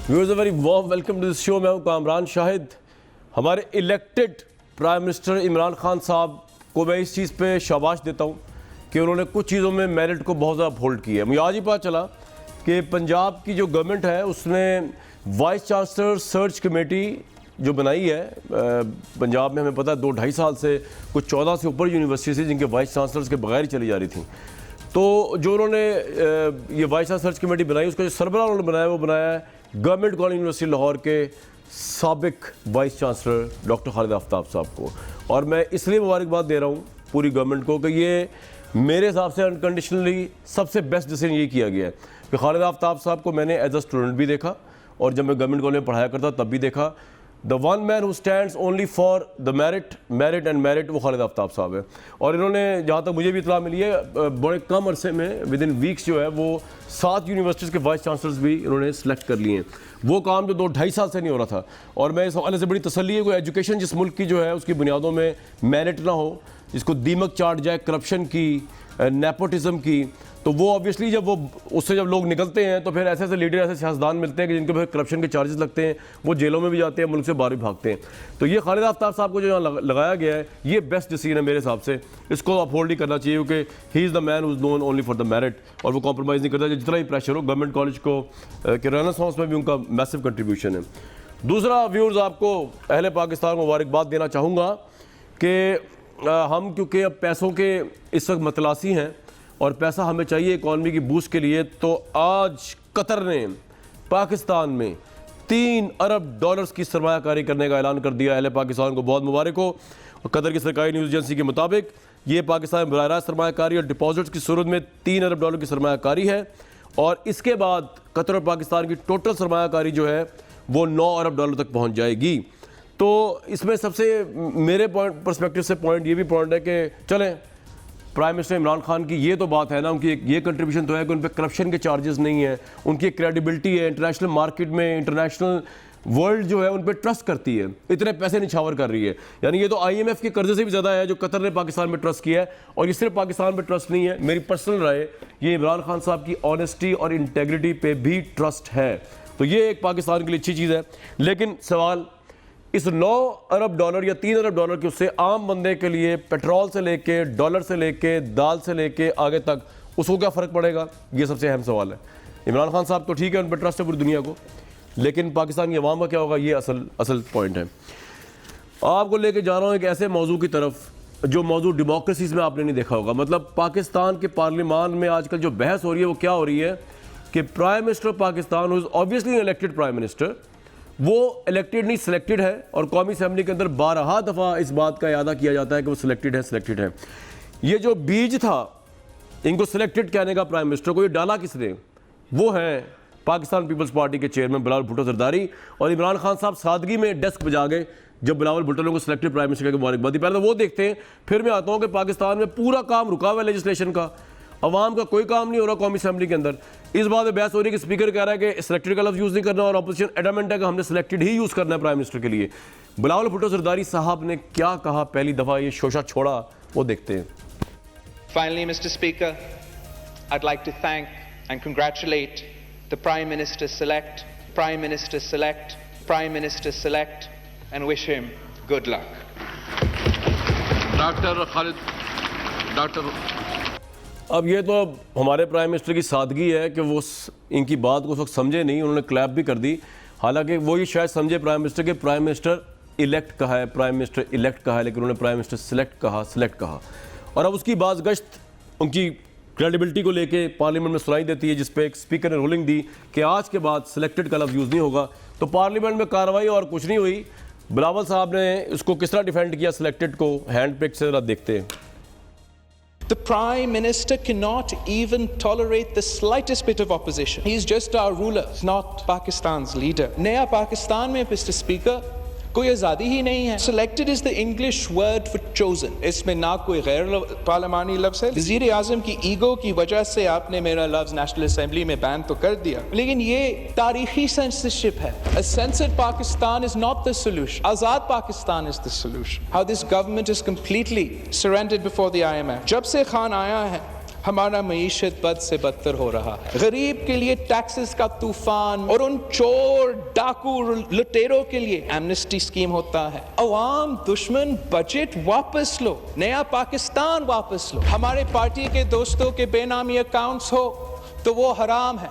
Viewers a very warm welcome to this show. मैं हूं कामरान शाहिद। हमारे elected prime minister Imran Khan साहब को मैं इस चीज़ पे शाबाश देता हूं कि उन्होंने कुछ चीज़ों में मेरिट को बहुत ज़्यादा होल्ड किया है। मुझे आज ही पता चला कि पंजाब की जो गवर्नमेंट है उसने वाइस चांसलर सर्च कमेटी जो बनाई है पंजाब में, हमें पता है 2-2.5 साल से कुछ 14 से ऊपर यूनिवर्सिटीज़ थी जिनके वाइस चांसलर्स के बगैर ही चली जा रही थी। तो जो उन्होंने ये वाइस चांसलर सर्च कमेटी बनाई, उसका जो सरबराह उन्होंने बनाया वो बनाया है गवर्नमेंट कॉलेज यूनिवर्सिटी लाहौर के साबिक vice chancellor doctor Khalid Aftab साहब को। और मैं इसलिए मुबारकबाद दे रहा हूँ पूरी गवर्नमेंट को कि ये मेरे हिसाब से अनकंडीशनली सबसे बेस्ट डिसीजन ये किया गया है कि खालिद आफ्ताब साहब को मैंने एज अ स्टूडेंट भी देखा और जब मैं गवर्नमेंट कॉलेज में पढ़ाया करता तब भी देखा। The one man who stands only for the merit and merit वो खालिद आफ्ताब साहब है। और इन्होंने, जहाँ तक मुझे भी इतला मिली है, बड़े कम अरसे में विद इन वीक्स जो है वो 7 यूनिवर्सिटीज़ के वाइस चांसलर्स भी इन्होंने सेलेक्ट कर लिए हैं। वो काम जो 2-2.5 साल से नहीं हो रहा था। और मैं इस हवाले से बड़ी तसल्ली है कोई एजुकेशन जिस मुल्क की जो है उसकी बुनियादों में मेरिट ना हो, जिसको दीमक चाट जाए करप्शन की, नेपोटिज्म की, तो वो ऑब्वियसली जब वो उससे जब लोग निकलते हैं तो फिर ऐसे ऐसे लीडर, ऐसे सियासतदान मिलते हैं कि जिनके फिर करप्शन के चार्जेस लगते हैं, वो जेलों में भी जाते हैं, मुल्क से बाहर भी भागते हैं। तो ये खालिद आफ्ताब साहब को जो यहाँ लगाया गया है ये बेस्ट डिसीजन है मेरे हिसाब से। इसको अपहोल्ड ही करना चाहिए क्योंकि he is the man who is known only for the merit और वो कॉम्प्रोमाइज़ नहीं करता। जितना ही प्रेशर हो गवर्नमेंट कॉलेज को कि रेनेसांस में भी उनका मैसिव कंट्रीब्यूशन है। दूसरा, व्यूअर्स आपको अहले पाकिस्तान को मुबारकबाद देना चाहूँगा कि हम क्योंकि अब पैसों के इस वक्त मतलासी हैं और पैसा हमें चाहिए इकॉनमी की बूस्ट के लिए, तो आज कतर ने पाकिस्तान में $3 अरब की सरमायाकारी करने का ऐलान कर दिया। अहले पाकिस्तान को बहुत मुबारक हो। कतर की सरकारी न्यूज़ एजेंसी के मुताबिक ये पाकिस्तान में बराह रास्त सरमायाकारी और डिपॉजिट्स की सूरत में $3 अरब की सरमायाकारी है और इसके बाद कतर और पाकिस्तान की टोटल सरमायाकारी जो है वो $9 अरब तक पहुँच जाएगी। तो इसमें सबसे मेरे पर्सपेक्टिव से पॉइंट ये भी पॉइंट है कि चलें, प्राइम मिनिस्टर इमरान खान की ये तो बात है ना, उनकी ये कंट्रीब्यूशन तो है कि उन पर करप्शन के चार्जेस नहीं है, उनकी क्रेडिबिलिटी है, इंटरनेशनल मार्केट में इंटरनेशनल वर्ल्ड जो है उन पर ट्रस्ट करती है, इतने पैसे निछावर कर रही है। यानी ये तो IMF के कर्जे से भी ज़्यादा है जो कतर ने पाकिस्तान में ट्रस्ट किया है। और ये सिर्फ पाकिस्तान पर ट्रस्ट नहीं है, मेरी पर्सनल राय ये इमरान खान साहब की ऑनेस्टी और इंटेग्रिटी पे भी ट्रस्ट है। तो ये एक पाकिस्तान के लिए अच्छी चीज़ है। लेकिन सवाल इस $9 अरब या $3 अरब के उससे आम बंदे के लिए पेट्रोल से लेके, डॉलर से लेके, दाल से लेके आगे तक उसको क्या फ़र्क पड़ेगा, ये सबसे अहम सवाल है। इमरान खान साहब तो ठीक है, उन पर ट्रस्ट है पूरी दुनिया को, लेकिन पाकिस्तान की अवाम का क्या होगा, ये असल पॉइंट है। आपको लेके जा रहा हूँ एक ऐसे मौजू की तरफ जो मौजू डेमोक्रेसीज़ में आपने नहीं देखा होगा। मतलब पाकिस्तान के पार्लियामान में आजकल जो बहस हो रही है वो क्या हो रही है कि prime minister Pakistan who is obviously elected prime minister, वो इलेक्टेड नहीं सिलेक्टेड है। और कौमी असेंबली के अंदर 12 दफ़ा इस बात का यादा किया जाता है कि वो सिलेक्टेड है। ये जो बीज था इनको सिलेक्टेड कहने का प्राइम मिनिस्टर को, ये डाला किसने? वो है पाकिस्तान पीपल्स पार्टी के चेयरमैन बिलावल भुट्टो जरदारी। और इमरान खान साहब सादगी में डेस्क बजा गए जब बिलावल भुट्टो को सिलेक्टेड प्राइम मिनिस्टर की मुबारकबादी। पहले तो वो देखते हैं, फिर मैं आता हूँ कि पाकिस्तान में पूरा काम रुका हुआ है लेजिस्लेशन का, अवाम का कोई काम नहीं हो रहा कौमी असेंबली के अंदर। इस बात में बहस हो रही है कि स्पीकर कह रहा है कि सिलेक्टेड का लफ्ज़ यूज़ नहीं करना और अपोजिशन एडमेंट है कि हमने सिलेक्टेड ही यूज़ करना है प्राइम मिनिस्टर के लिए। बिलावल भुट्टो जरदारी साहब ने क्या कहा पहली दफ़ा ये शोशा छोड़ा, वो देखते हैं। Finally, Mr. Speaker, I'd like to thank and congratulate the Prime Minister select, Prime Minister select, Prime Minister select, and wish him good luck. अब ये तो हमारे प्राइम मिनिस्टर की सादगी है कि वो इनकी बात को उस वक्त समझे नहीं, उन्होंने क्लैप भी कर दी। हालांकि वो ये शायद समझे प्राइम मिनिस्टर के प्राइम मिनिस्टर इलेक्ट कहा है, प्राइम मिनिस्टर इलेक्ट कहा है, लेकिन उन्होंने प्राइम मिनिस्टर सेलेक्ट कहा। और अब उसकी बाज़गश्त उनकी क्रेडिबिलिटी को लेके पार्लियामेंट में सुनाई देती है, जिस पे एक स्पीकर ने रूलिंग दी कि आज के बाद सिलेक्टेड का लफ्ज़ यूज़ नहीं होगा। तो पार्लियामेंट में कार्रवाई और कुछ नहीं हुई। बिलावल साहब ने इसको किस तरह डिफेंड किया सिलेक्टेड को, हैंड पिक से ज़रा देखते हैं। The Prime Minister cannot even tolerate the slightest bit of opposition. He's just our ruler, not Pakistan's leader. नया पाकिस्तान में Mr. Speaker कोई आज़ादी ही नहीं है। Selected is the English word for chosen. इसमें ना कोई गैर पार्लिमानी लफ्ज़ है। वज़ीर आज़म की ईगो की वजह से आपने मेरा लफ्ज़ नेशनल असेंबली में बैन तो कर दिया, लेकिन ये तारीखी सेंसरशिप है। A censored Pakistan is not the solution. Azad Pakistan is the solution. How this government is completely surrendered before the IMF. जब से खान आया है हमारा मईशत बद से बदतर हो रहा है। गरीब के लिए टैक्सेस का तूफान और उन चोर डाकू लुटेरों के लिए एमनेस्टी स्कीम होता है। अवाम दुश्मन बजट वापस लो, नया पाकिस्तान वापस लो। हमारे पार्टी के दोस्तों के बेनामी अकाउंट्स हो तो वो हराम है,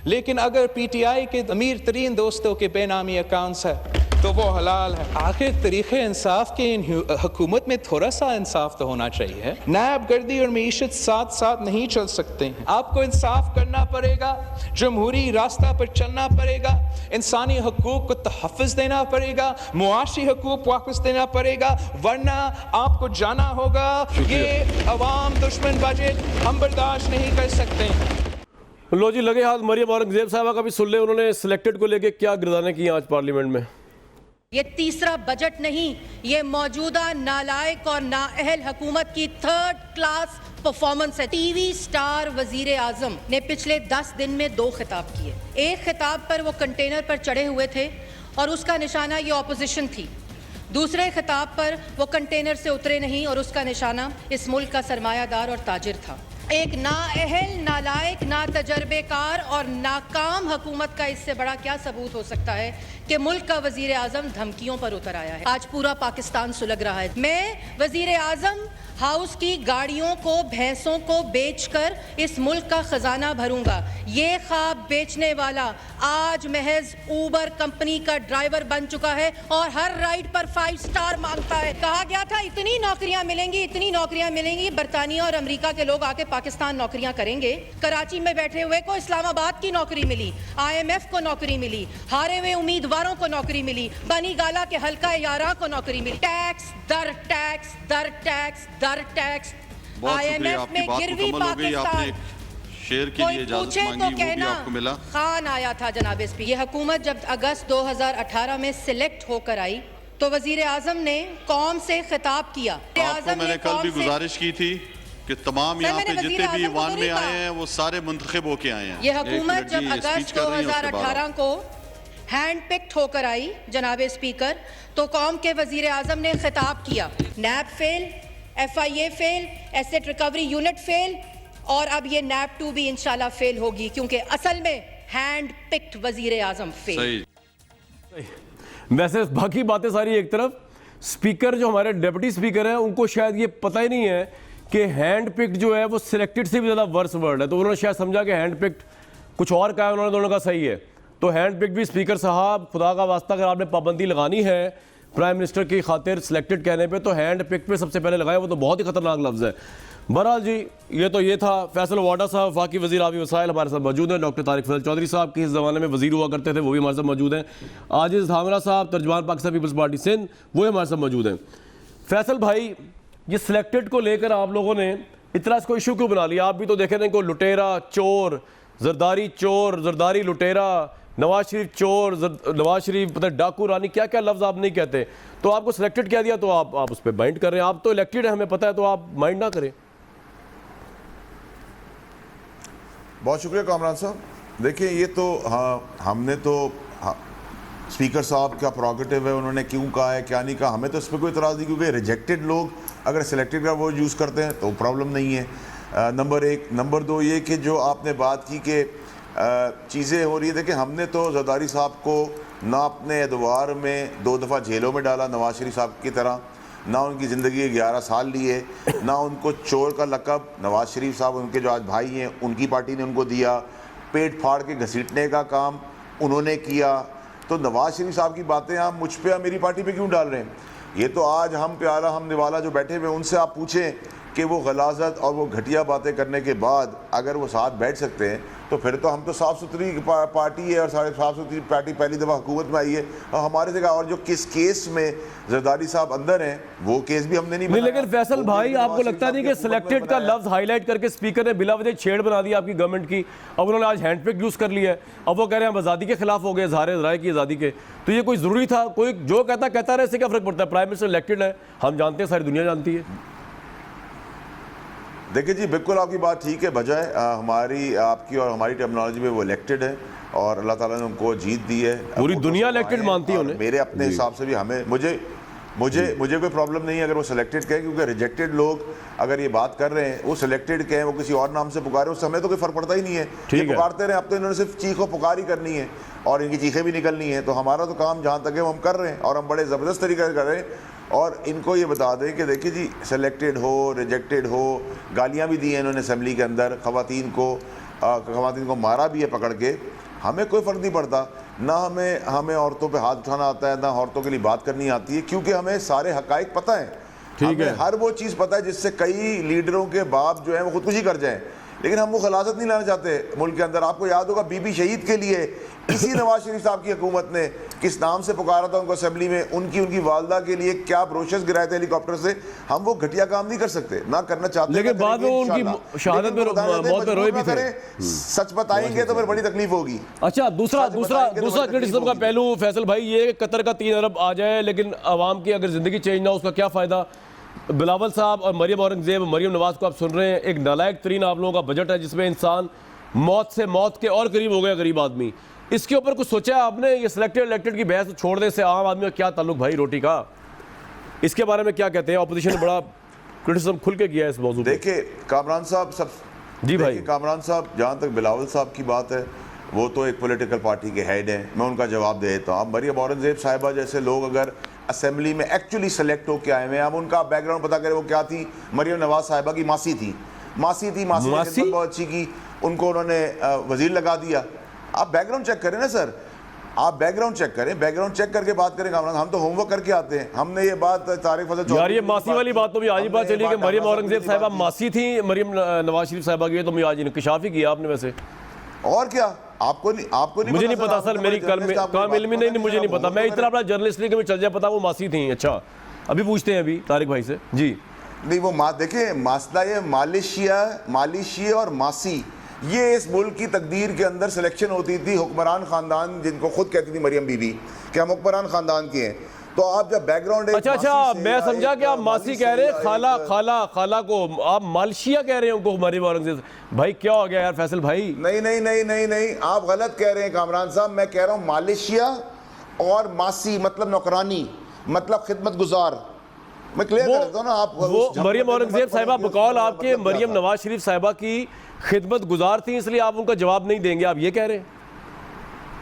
लेकिन अगर पीटीआई के अमीर तरीन दोस्तों के बेनामी अकाउंट्स है तो वो हलाल है। आखिर तरीके इंसाफ के इन हुकूमत में थोड़ा सा इंसाफ तो होना चाहिए। नायब गर्दी और मीशत साथ साथ नहीं चल सकते हैं। आपको इंसाफ करना पड़ेगा, जमहूरी रास्ता पर चलना पड़ेगा, इंसानी हकूक को तहफ़्फ़ुज़ देना पड़ेगा, मुआशी हकूक वापस देना पड़ेगा, वरना आपको जाना होगा। ये अवाम दुश्मन बजट हम बर्दाश्त नहीं कर सकते। लो जी, लगे हाथ मरियम औरंगजेब साहबा का भी सुन ले, उन्होंने सिलेक्टेड को लेके क्या गिरदाने की आज पार्लियामेंट में। ये तीसरा बजट नहीं, ये मौजूदा नालायक और नाअहल हुकूमत की थर्ड क्लास परफॉर्मेंस है। टीवी स्टार वजीर आजम ने पिछले 10 दिन में 2 खिताब किए। एक खिताब पर वो कंटेनर पर चढ़े हुए थे और उसका निशाना ये ऑपोजिशन थी। दूसरे खिताब पर वो कंटेनर से उतरे नहीं और उसका निशाना इस मुल्क का सरमायादार और ताजिर था। एक नाअहल, नालायक, नातजर्बेकार और नाकाम हुकूमत का इससे बड़ा क्या सबूत हो सकता है कि मुल्क का वजीर आजम धमकियों पर उतर आया है। आज पूरा पाकिस्तान सुलग रहा है। मैं वजीर आजम हाउस की गाड़ियों को, भैंसों को बेचकर इस मुल्क का खजाना भरूंगा। ये ख्वाब बेचने वाला आज महज ऊबर कंपनी का ड्राइवर बन चुका है और हर राइड पर 5 स्टार मांगता है। कहा गया था इतनी नौकरियां मिलेंगी, इतनी नौकरियां मिलेंगी, बरतानिया और अमेरिका के लोग आके पाकिस्तान नौकरियां करेंगे। कराची में बैठे हुए को इस्लामाबाद की नौकरी मिली, IMF को नौकरी मिली, हारे हुए उम्मीदवारों को नौकरी मिली, बनी गाला के हल्का यारा को नौकरी मिली। टैक्स दर टैक्स दर टैक्स दर टैक्स। IMF में गिरवी पाकिस्तान। शेयर के लिए इजाजत मांगी, वो भी आपको मिला। खान आया था जनाब स्पीकर। ये हुकूमत जब अगस्त 2018 में सिलेक्ट होकर आई तो वजीर आजम ने कौम से खिताब किया। आपको मैंने कल भी गुजारिश की थी कि तमाम यहाँ पे जितने भी ईवान में आए हैं वो सारे मुंतखब होके आए हैं। ये हुकूमत जब अगस्त 2018 को हैंड पिक्ड होकर आई जनाब स्पीकर, तो कौम के वजीर आजम ने खिताब किया। NAB fail, FIA fail, asset recovery unit fail और अब ये नैब 2 भी इंशाल्लाह फेल होगी, क्योंकि असल में हैंड पिक्ड वजीर आजम फेल। वैसे बाकी बातें सारी एक तरफ, स्पीकर जो हमारे डिप्टी स्पीकर हैं उनको शायद ये पता ही नहीं है कि हैंड पिक्ड जो है वो सिलेक्टेड से भी ज़्यादा वर्स वर्ड है। तो उन्होंने शायद समझा कि हैंड पिक्ड कुछ और कहा, उन्होंने दोनों का सही है। तो हैंड पिक्ड भी स्पीकर साहब, खुदा का वास्ता अगर आपने पाबंदी लगानी है प्राइम मिनिस्टर की खातिर सिलेक्टेड कहने पे, तो हैंड पिक्ड पे सबसे पहले लगाए। वो तो बहुत ही खतरनाक लफ्ज़ है। बहरहाल जी, ये था। फैसल वाडा साहब वफाकी वज़ीर आबी वसाइल हमारे साथ मौजूद हैं। डॉक्टर तारिक फजल चौधरी साहब की इस ज़माने में वज़ीर हुआ करते थे, वो भी हमारे साथ मौजूद हैं। आजिज़ धामरा साहब तर्जमान पाकिस्तान पीपल्स पार्टी सिंध, वो हमारे साथ मौजूद हैं। फैसल भाई, ये सिलेक्टेड को लेकर आप लोगों ने इतना इसको इशू क्यों बना लिया? आप भी तो देखे नहीं को लुटेरा चोर, जरदारी लुटेरा, नवाज शरीफ चोर, नवाज शरीफ पता डाकू रानी, क्या क्या लफ्ज़ आप नहीं कहते। तो आपको सिलेक्टेड कह दिया तो आप उस पर माइंड कर रहे हैं। आप तो इलेक्टेड है, हमें पता है, तो आप माइंड ना करें। बहुत शुक्रिया कामरान साहब। देखिए, ये तो हमने तो स्पीकर साहब का प्रोगेटिव है, उन्होंने क्यों कहा है क्या नहीं कहा, हमें तो इस पर कोई इतराज़ नहीं, क्योंकि रिजेक्टेड लोग अगर सिलेक्टेड का वो यूज़ करते हैं तो प्रॉब्लम नहीं है। नंबर 1। नंबर 2 ये कि जो आपने बात की कि चीज़ें हो रही है, देखिए हमने तो जरदारी साहब को ना अपने एतवार में 2 दफ़ा जेलों में डाला नवाज शरीफ साहब की तरह, ना उनकी ज़िंदगी 11 साल लिए, ना उनको चोर का लक़ब नवाज शरीफ साहब उनके जो आज भाई हैं उनकी पार्टी ने उनको दिया। पेट फाड़ के घसीटने का काम उन्होंने किया। तो नवाज शरीफ साहब की बातें आप मुझ पे या मेरी पार्टी पे क्यों डाल रहे हैं? ये तो आज हम प्यारा हम निवाला जो बैठे हुए उनसे आप पूछें कि वो गलाजत और वो घटिया बातें करने के बाद अगर वो साथ बैठ सकते हैं तो फिर तो हम तो साफ़ सुथरी पार्टी है और साफ़ सुथरी पार्टी पहली दफ़ा हुकूमत में आई है और हमारे से और जो किस केस में जरदारी साहब अंदर हैं वो केस भी हमने नहीं। लेकिन फैसल भाई, आपको लगता नहीं कि सिलेक्टेड का लफ्ज़ हाईलाइट करके स्पीकर ने बिला वजह छेड़ बना दी आपकी गवर्नमेंट की? अब उन्होंने आज हैंड पिक यूज़ कर लिया है, अब वो कह रहे हैं हम आज़ादी के खिलाफ हो गए, इज़हार राय की आज़ादी के। तो ये कोई ज़रूरी था? कोई जो कहता रहे, इससे क्या फ़र्क पड़ता है? प्राइम मिनिस्टर इलेक्टेड है, हम जानते हैं, सारी दुनिया जानती है। देखिए जी, बिल्कुल आपकी बात ठीक है। बजाय हमारी आपकी और हमारी टेक्नोलॉजी में वो इलेक्टेड है और अल्लाह ताला ने उनको जीत दी है। पूरी दुनिया इलेक्टेड मानती है उन्हें। मेरे अपने हिसाब से भी मुझे कोई प्रॉब्लम नहीं है अगर वो सिलेक्टेड कहें, क्योंकि रिजेक्टेड लोग अगर ये बात कर रहे हैं, वो सिलेक्टेड कहें, वो किसी और नाम से पुकारे, उस समय तो कोई फर्क पड़ता ही नहीं है। ठीक ये है। पुकारते रहे, अब तो इन्होंने सिर्फ चीखो पुकार ही करनी है और इनकी चीखें भी निकलनी है। तो हमारा तो काम जहाँ तक है वो हम कर रहे हैं और हम बड़े ज़बरदस्त तरीके से कर रहे हैं। और इनको ये बता दें कि देखिए जी, सेलेक्टेड हो रिजेक्टेड हो, गालियाँ भी दी हैं इन्होंने असेंबली के अंदर, ख़वातीन को मारा भी है पकड़ के, हमें कोई फ़र्क नहीं पड़ता। ना हमें औरतों पे हाथ उठाना आता है, ना औरतों के लिए बात करनी आती है, क्योंकि हमें सारे हकाइक पता है। ठीक है। हमें हर वो चीज़ पता है जिससे कई लीडरों के बाप जो हैं वो खुदकुशी कर जाएं, लेकिन हम वो खलासत नहीं लाना चाहते मुल्क के अंदर। आपको याद होगा बीबी शहीद के लिए इसी नवाज शरीफ साहब की हुकूमत ने किस नाम से पुकारा था उनको असेंबली में, उनकी वालदा के लिए क्या ब्रोशर्स गिराए थे हेलीकॉप्टर से। हम वो घटिया काम नहीं कर सकते, ना करना चाहते, लेकिन बाद में उनकी शहादत में मौत में रोए भी थे। सच बताएंगे तो फिर बड़ी तकलीफ होगी। अच्छा, दूसरा क्रिटिसिज्म का पहलू फैसल भाई, ये कतर का 3 अरब आ जाए लेकिन आवाम की अगर जिंदगी चेंज ना हो, उसका क्या फ़ायदा। बिलावल साहब और मरियम औरंगजेब, मरियम नवाज को आप सुन रहे हैं, एक नालायक तरीन आप लोगों का बजट है जिसमें इंसान मौत के और करीब हो गया, गरीब आदमी। इसके ऊपर कुछ सोचा है आपने? ये सिलेक्टेड इलेक्टेड की बहस छोड़ने से आम आदमी का क्या ताल्लुक भाई रोटी का, इसके बारे में क्या कहते हैं? ऑपोजिशन ने बड़ा क्रिटिसिज्म खुल के किया है इस मौजूद पे। देखिए कामरान साहब जी भाई, कामरान साहब, जहाँ तक बिलावल साहब की बात है, वो तो एक पॉलिटिकल पार्टी के हेड हैं, मैं उनका जवाब दे देता हूँ। अब मरियम औरंगजेब साहिबा जैसे लोग अगर असेंबली में एक्चुअली सेलेक्ट होकर आए हैं, अब उनका बैकग्राउंड पता करें वो क्या थी। मरियम नवाज साहिबा की मासी थी ने खिदमत बहुत अच्छी की, उनको उन्होंने वजीर लगा दिया। आप बैकग्राउंड चेक करें ना सर, आप बैकग्राउंड चेक करें, बैकग्राउंड चेक करके बात करें। हम तो होमवर्क करके आते हैं। हमने ये बात तारिक फजल यार, ये मासी वाली बात तो भी आज ही बात चली कि मरियम औरंगजेब साहिबा मासी थी मरियम नवाज शरीफ साहिबा की, तो मुझे आज इंकशाफ ही किया आपने। वैसे और क्या आपको नहीं मुझे नहीं पता सर, मेरी काम इल्मी नहीं, मुझे नहीं पता। मैं इतना बड़ा जर्नलिस्ट नहीं कि मैं चल जाए पता वो मासी थी। अच्छा, अभी पूछते हैं अभी तारिक भाई से जी। नहीं, वो देखिए मसला ये मालिशिया और मासी, ये इस मुल्क की तकदीर के अंदर सिलेक्शन होती थी। हुक्मरान ख़ानदान जिनको खुद कहती थी मरियम बीबी कि हम हुक्मरान ख़ानदान के हैं, तो आप जब बैकग्राउंड अच्छा, मैं समझा कि आप मासी कह रहे हैं, खाला को आप मालशिया कह रहे हैं उनको मरियम औरंगजेब। भाई क्या हो गया यार फैसल भाई? नहीं, आप गलत कह रहे हैं कामरान साहब। मैं कह रहा हूँ मालिशिया और मासी मतलब नौकरानी, मतलब खिदमत गुजार। मैं क्लियर कर देता हूँ ना। आप वो मरियम औरंगजेब साहिबा बकौल आपके मरियम नवाज शरीफ साहिबा की खिदमत गुजार थी, इसलिए आप उनका जवाब नहीं देंगे, आप ये कह रहे हैं?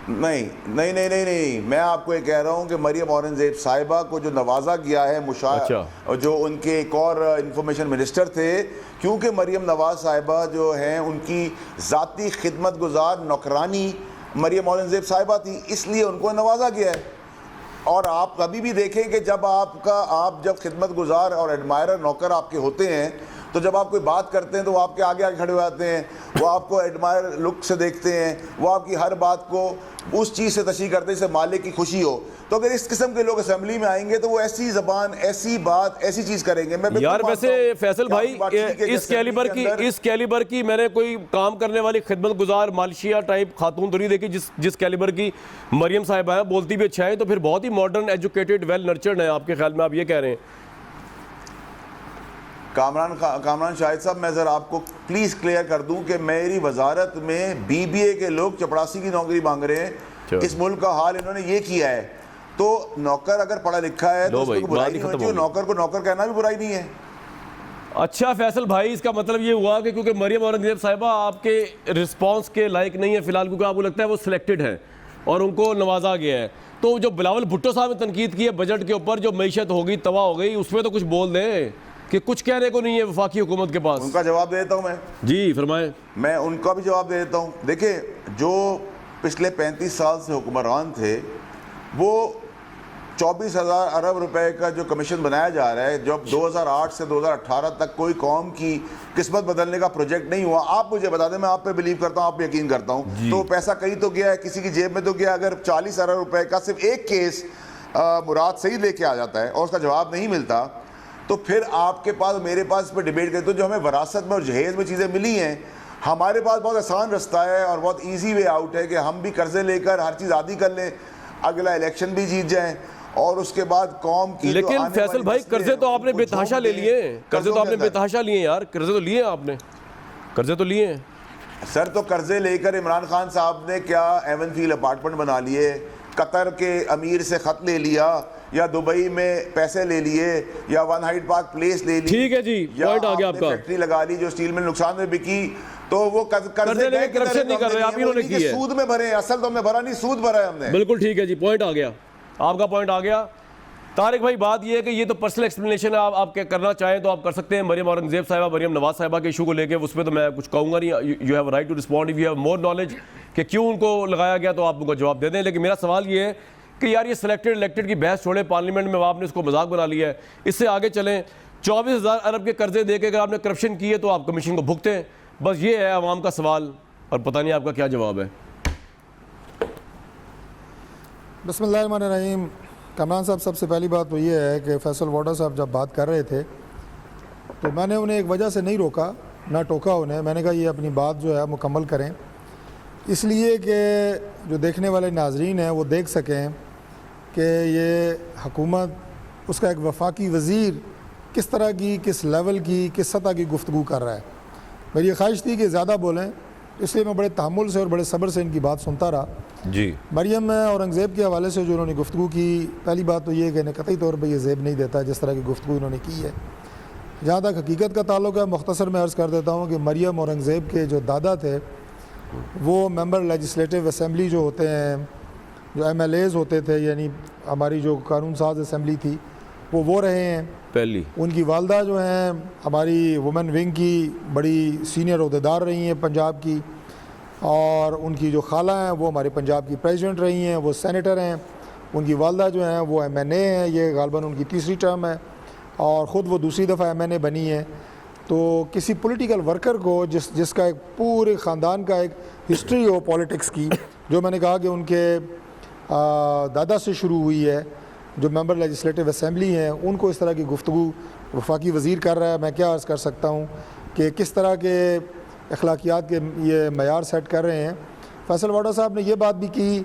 नहीं, मैं आपको ये कह रहा हूँ कि मरियम औरंगजेब साहिबा को जो नवाजा गया है अच्छा। जो उनके एक और इंफॉर्मेशन मिनिस्टर थे, क्योंकि मरियम नवाज साहिबा जो हैं उनकी ज़ाती खिदमत गुजार नौकरानी मरियम औरंगजेब साहिबा थी, इसलिए उनको नवाजा गया है। और आप कभी भी देखें कि आप जब खिदमत गुजार और एडमायरर नौकर आपके होते हैं, तो जब आप कोई बात करते हैं तो वो आपके आगे खड़े हो जाते हैं, वो आपको एडमायर लुक से देखते हैं, वो आपकी हर बात को उस चीज़ से तशरीह करते हैं जिससे मालिक की खुशी हो। तो अगर इस किस्म के लोग असेंबली में आएंगे तो वो ऐसी ज़बान, ऐसी बात, ऐसी चीज़ करेंगे। मैं यार वैसे फैसल भाई, इस कैलिबर की मैंने कोई काम करने वाली खिदमत गुजार मालशिया टाइप खातून तो नहीं देखी जिस कैलिबर की मरियम साहिबा है। बोलती भी अच्छा है, तो फिर बहुत ही मॉडर्न, एजुकेटेड, वेल नर्चर्ड है आपके ख्याल में, आप ये कह रहे हैं? कामरान शाहिद साहब, मैं ज़रा आपको प्लीज़ क्लियर कर दूं कि मेरी वजारत में BBA के लोग चपरासी की नौकरी मांग रहे हैं। इस मुल्क का हाल इन्होंने ये किया है। तो नौकर अगर पढ़ा लिखा है तो उसको बुराई नहीं होती, नौकर को नौकर कहना भी बुराई नहीं है। अच्छा फैसल भाई, इसका मतलब ये हुआ कि क्योंकि मरियम औरंगजेब साहिबा आपके रिस्पांस के लायक नहीं है फिलहाल, क्योंकि आपको लगता है वो सिलेक्टेड है और उनको नवाजा गया है, तो जो बिलावल भुट्टो साहब ने तनकीद की है बजट के ऊपर, जो मईशत होगी तबाह हो गई, उसमें तो कुछ बोल दें कि कुछ कहने को नहीं है वफाकी हुकूमत के पास। उनका जवाब दे देता हूँ मैं। जी फरमाएं। मैं उनका भी जवाब दे देता हूँ। देखिए, जो पिछले 35 साल से हुक्मरान थे, वो 24,000 अरब रुपए का जो कमीशन बनाया जा रहा है, जब 2008 से 2018 तक कोई कौम की किस्मत बदलने का प्रोजेक्ट नहीं हुआ। आप मुझे बता दें, मैं आप पे बिलीव करता हूँ, आप पे यकीन करता हूँ, तो पैसा कहीं तो गया है, किसी की जेब में तो गया। अगर 40 अरब रुपए का सिर्फ एक केस मुराद सही लेके आ जाता है और उसका जवाब नहीं मिलता, तो फिर आपके पास, मेरे पास इस पर डिबेट करते हो। जो हमें वरासत में और जहेज़ में चीज़ें मिली हैं, हमारे पास बहुत आसान रास्ता है और बहुत इजी वे आउट है कि हम भी कर्जे लेकर हर चीज़ आदी कर लें, अगला इलेक्शन भी जीत जाएं और उसके बाद कौम की। लेकिन फैसल भाई, कर्जे तो आपने बेतहाशा ले लिए, कर्जे तो आपने बेतहाशा लिए यार, कर्जे तो लिए आपने, कर्जे तो लिए सर। तो कर्जे लेकर इमरान खान साहब ने क्या एवन फील्ड अपार्टमेंट बना लिए, कतर के अमीर से ख़त ले लिया या दुबई में पैसे ले लिए या वन हाइट पार्क प्लेस ले ली, ठीक है जी, या पॉइंट आ गया आपने आपका। फैक्ट्री लगा ली जो स्टील में नुकसान में बिकी, तो वो कर्जे लेके करप्शन नहीं कर रहे, आप इन्होंने की है। सूद में भरे, असल तो हमने भरा नहीं, सूद भरा है हमने। बिल्कुल ठीक है जी, पॉइंट आ गया, आपका पॉइंट आ गया। तारिक भाई बात ये है कि ये तो पर्सनल एक्सप्लेनेशन है, आप क्या करना चाहें तो आप कर सकते हैं। मरियम औरंगजेब साहिबा, मरियम नवाज साहिबा के इशू को लेके उस पर तो मैं कुछ कहूँगा नहीं। You have right to respond if you have more knowledge कि क्यों उनको लगाया गया, तो आप उनको जवाब दे दें। लेकिन मेरा सवाल ये है कि यार ये सिलेक्टेड इलेक्टेड की बहस छोड़े, पार्लियामेंट में आपने इसको मजाक बना लिया है, इससे आगे चलें। 24,000 अरब के कर्जे दे के अगर आपने करप्शन की है तो आप कमीशन को भुगतें, बस ये है आवाम का सवाल, और पता नहीं आपका क्या जवाब है। बिस्मिल्लाहिर्रहमानिर्रहीम। कमरान साहब, सबसे पहली बात तो ये है कि फैसल वाडा साहब जब बात कर रहे थे तो मैंने उन्हें एक वजह से नहीं रोका, ना टोका उन्हें। मैंने कहा ये अपनी बात जो है मुकम्मल करें, इसलिए कि जो देखने वाले नाजरीन हैं वो देख सकें कि ये हुकूमत, उसका एक वफाकी वज़ीर किस तरह की, किस लेवल की, किस सतह की गुफ्तगू कर रहा है। मेरी ये ख्वाहिश थी कि ज़्यादा बोलें, इसलिए मैं बड़े तहम्मुल से और बड़े सब्र से इनकी बात सुनता रहा। जी, मरियम औरंगज़ेब के हवाले से जो उन्होंने गुफ्तगू की, पहली बात तो ये है कि इन्हें कतई तौर पर यह ज़ेब नहीं देता जिस तरह की गुफ्तगू इन्होंने की है। जहाँ तक हकीकत का ताल्लुक है, मुख्तसर में अर्ज़ कर देता हूँ कि मरियम औरंगज़ेब के जो दादा थे वो मेंबर लेजिस्लेटिव असम्बली जो होते हैं, जो MLAs होते थे, यानी हमारी जो कानून साज असम्बली थी वो रहे हैं। पहली उनकी वालदा जो हैं हमारी वुमेन विंग की बड़ी सीनियर अहदेदार रही हैं पंजाब की, और उनकी जो खाला हैं वो हमारे पंजाब की प्रेसिडेंट रही हैं, वो सेनेटर हैं। उनकी वालदा जो हैं वो MNA हैं, ये गालबन उनकी तीसरी टर्म है, और ख़ुद वो दूसरी दफ़ा MNA बनी है। तो किसी पॉलिटिकल वर्कर को जिसका एक पूरे ख़ानदान का एक हिस्ट्री हो पॉलिटिक्स की, जो मैंने कहा कि उनके दादा से शुरू हुई है, जो मेंबर लेजिस्लेटिव असम्बली हैं, उनको इस तरह की गुफ्तगू वफाकी वज़ीर कर रहा है। मैं क्या अर्ज़ कर सकता हूँ कि किस तरह के अखलाकियात के ये मयार सेट कर रहे हैं। फैसल वाडा साहब ने ये बात भी की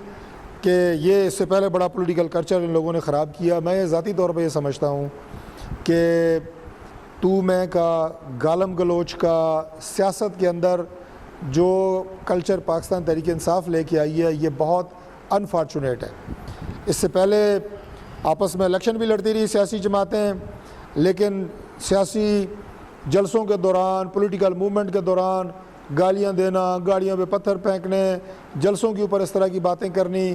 कि ये इससे पहले बड़ा पॉलिटिकल कल्चर इन लोगों ने ख़राब किया। मैं ज़ाती तौर पर ये समझता हूँ कि तू मैं का, गालम गलोच का, सियासत के अंदर जो कल्चर पाकिस्तान तहरीक इंसाफ लेके आई है, ये बहुत अनफॉर्चुनेट है। इससे पहले आपस में इलेक्शन भी लड़ती रही सियासी जमातें, लेकिन सियासी जलसों के दौरान, पॉलिटिकल मूवमेंट के दौरान गालियां देना, गाड़ियों पे पत्थर फेंकने, जलसों के ऊपर इस तरह की बातें करनी,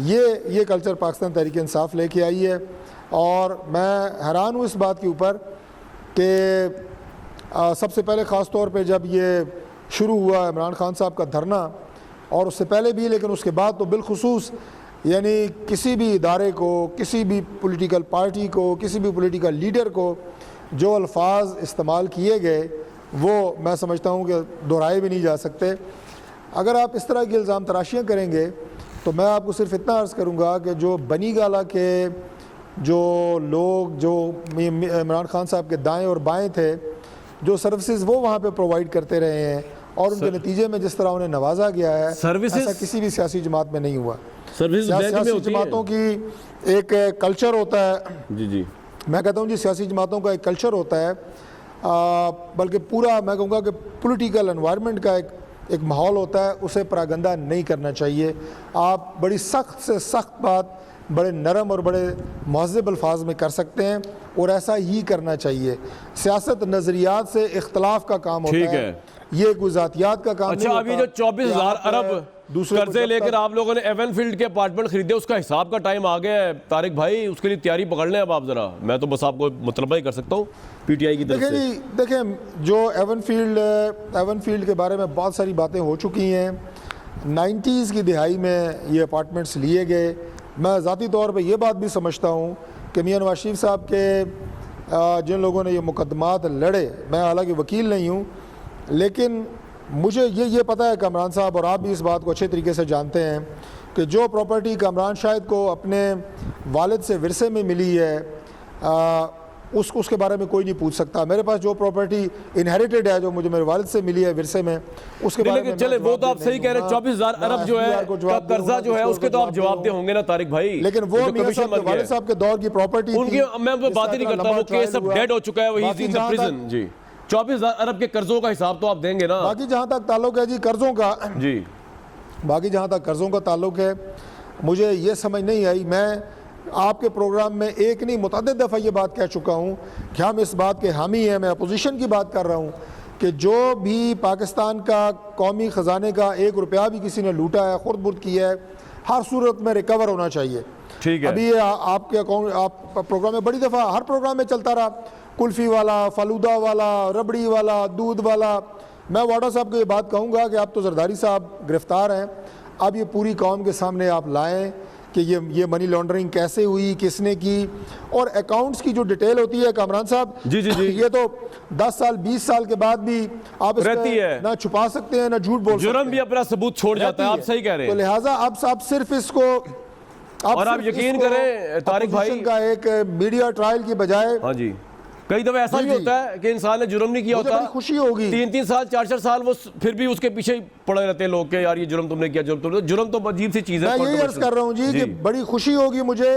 ये कल्चर पाकिस्तान तहरीक इंसाफ लेके आई है। और मैं हैरान हूँ इस बात के ऊपर कि सबसे पहले ख़ास तौर पे जब ये शुरू हुआ इमरान खान साहब का धरना, और उससे पहले भी, लेकिन उसके बाद तो बिलखुसूस, यानी किसी भी इदारे को, किसी भी पॉलिटिकल पार्टी को, किसी भी पॉलिटिकल लीडर को जो अल्फाज इस्तेमाल किए गए वो मैं समझता हूँ कि दोहराए भी नहीं जा सकते। अगर आप इस तरह की इल्ज़ाम तराशियाँ करेंगे तो मैं आपको सिर्फ इतना अर्ज़ करूँगा कि जो बनी गाला के जो लोग, जो इमरान खान साहब के दाएँ और बाएँ थे, जो सर्विसेज वो वहाँ पे प्रोवाइड करते रहे हैं, और उनके नतीजे में जिस तरह उन्हें नवाजा गया है, ऐसा किसी भी सियासी जमात में नहीं हुआ। सियासी जमातों की एक कल्चर होता है, जी मैं कहता हूँ जी, सियासी जमातों का एक कल्चर होता है, बल्कि पूरा मैं कहूँगा कि पॉलिटिकल एनवायरनमेंट का एक माहौल होता है, उसे परागंदा नहीं करना चाहिए। आप बड़ी सख्त से सख्त बात बड़े नरम और बड़े महज़ब अल्फाज में कर सकते हैं, और ऐसा ही करना चाहिए। सियासत नज़रियात से इख्तलाफ का काम होता है, ये गुज़ातियात का काम। अच्छा, अभी जो 24,000 अरब कर्जे लेकर आप लोगों ने एवनफील्ड के अपार्टमेंट खरीदे, उसका हिसाब का टाइम आ गया है तारिक भाई, उसके लिए तैयारी पकड़ लें अब आप ज़रा। मैं तो बस आपको मतलब ही कर सकता हूँ PTI की तरफ से। देखें, जो एवनफील्ड के बारे में बहुत सारी बातें हो चुकी हैं। 90s की दिहाई में ये अपार्टमेंट्स लिए गए। मैं ज़ाती तौर पर यह बात भी समझता हूँ कि मियां नवाज शरीफ साहब के जिन लोगों ने ये मुकदमात लड़े, मैं हालांकि वकील नहीं हूँ, लेकिन मुझे ये पता है कामरान साहब, और आप भी इस बात को अच्छे तरीके से जानते हैं कि जो प्रॉपर्टी कामरान शाहिद को अपने वालिद से विरसे में मिली है, उसके बारे में कोई नहीं पूछ सकता। मेरे पास जो प्रॉपर्टी इनहेरिटेड है, जो मुझे मेरे वालिद से मिली है विरसे में, उसके बारे में चले वो तो आप सही कह रहे हैं। 24,000 अरब जो है कर्जा जो है उसके तो आप जवाब दे होंगे ना तारिक भाई, लेकिन वो वालिद साहब के दौर की प्रॉपर्टी, उनकी मैं बात ही नहीं करता, वो केस अब डेड हो चुका है, वो इज इन द प्रिजन। जी, 24,000 अरब के कर्जों का हिसाब तो आप देंगे ना। बाकी जहाँ तक ताल्लुक है जी कर्जों का, जी बाकी जहाँ तक कर्जों का ताल्लुक है, मुझे ये समझ नहीं आई। मैं आपके प्रोग्राम में एक नहीं मुतअद्दिद दफ़ा ये बात कह चुका हूँ कि हम इस बात के हामी हैं, मैं अपोजिशन की बात कर रहा हूँ कि जो भी पाकिस्तान का कौमी ख़जाने का 1 रुपया भी किसी ने लूटा है, खुर्द बुर्द किया है, हर सूरत में रिकवर होना चाहिए। ठीक है। अभी ये आपके अकाउंट आप प्रोग्राम में बड़ी दफ़ा हर प्रोग्राम में चलता रहा, कुल्फ़ी वाला, फलूदा वाला, रबड़ी वाला, दूध वाला। मैं वाडा साहब को ये बात कहूँगा कि आप तो जरदारी साहब गिरफ़्तार हैं, अब ये पूरी कौम के सामने आप लाएँ कि ये मनी लॉन्ड्रिंग कैसे हुई, किसने की, और अकाउंट्स की जो डिटेल होती है कामरान साहब, जी जी जी, ये तो 10 साल 20 साल के बाद भी आप रहती है, ना छुपा सकते हैं ना झूठ बोल सकते हैं, जुर्म भी अपना सबूत छोड़ जाता है। आप सही कह रहे हैं। तो लिहाजा आप सिर्फ इसको और आप यकीन करें तारिक भाई का एक मीडिया ट्रायल की बजाय, हाँ जी, कई दफा ऐसा भी होता है कि इंसान ने जुर्म नहीं किया मुझे होता, बड़ी खुशी होगी, 3-3 साल 4-4 साल वो फिर भी उसके पीछे ही पड़े रहते हैं लोग के, यार ये जुर्म तुमने किया, जुर्म तो अजीब सी चीज है। मैं यही अर्ज कर रहा हूँ जी कि बड़ी खुशी होगी मुझे,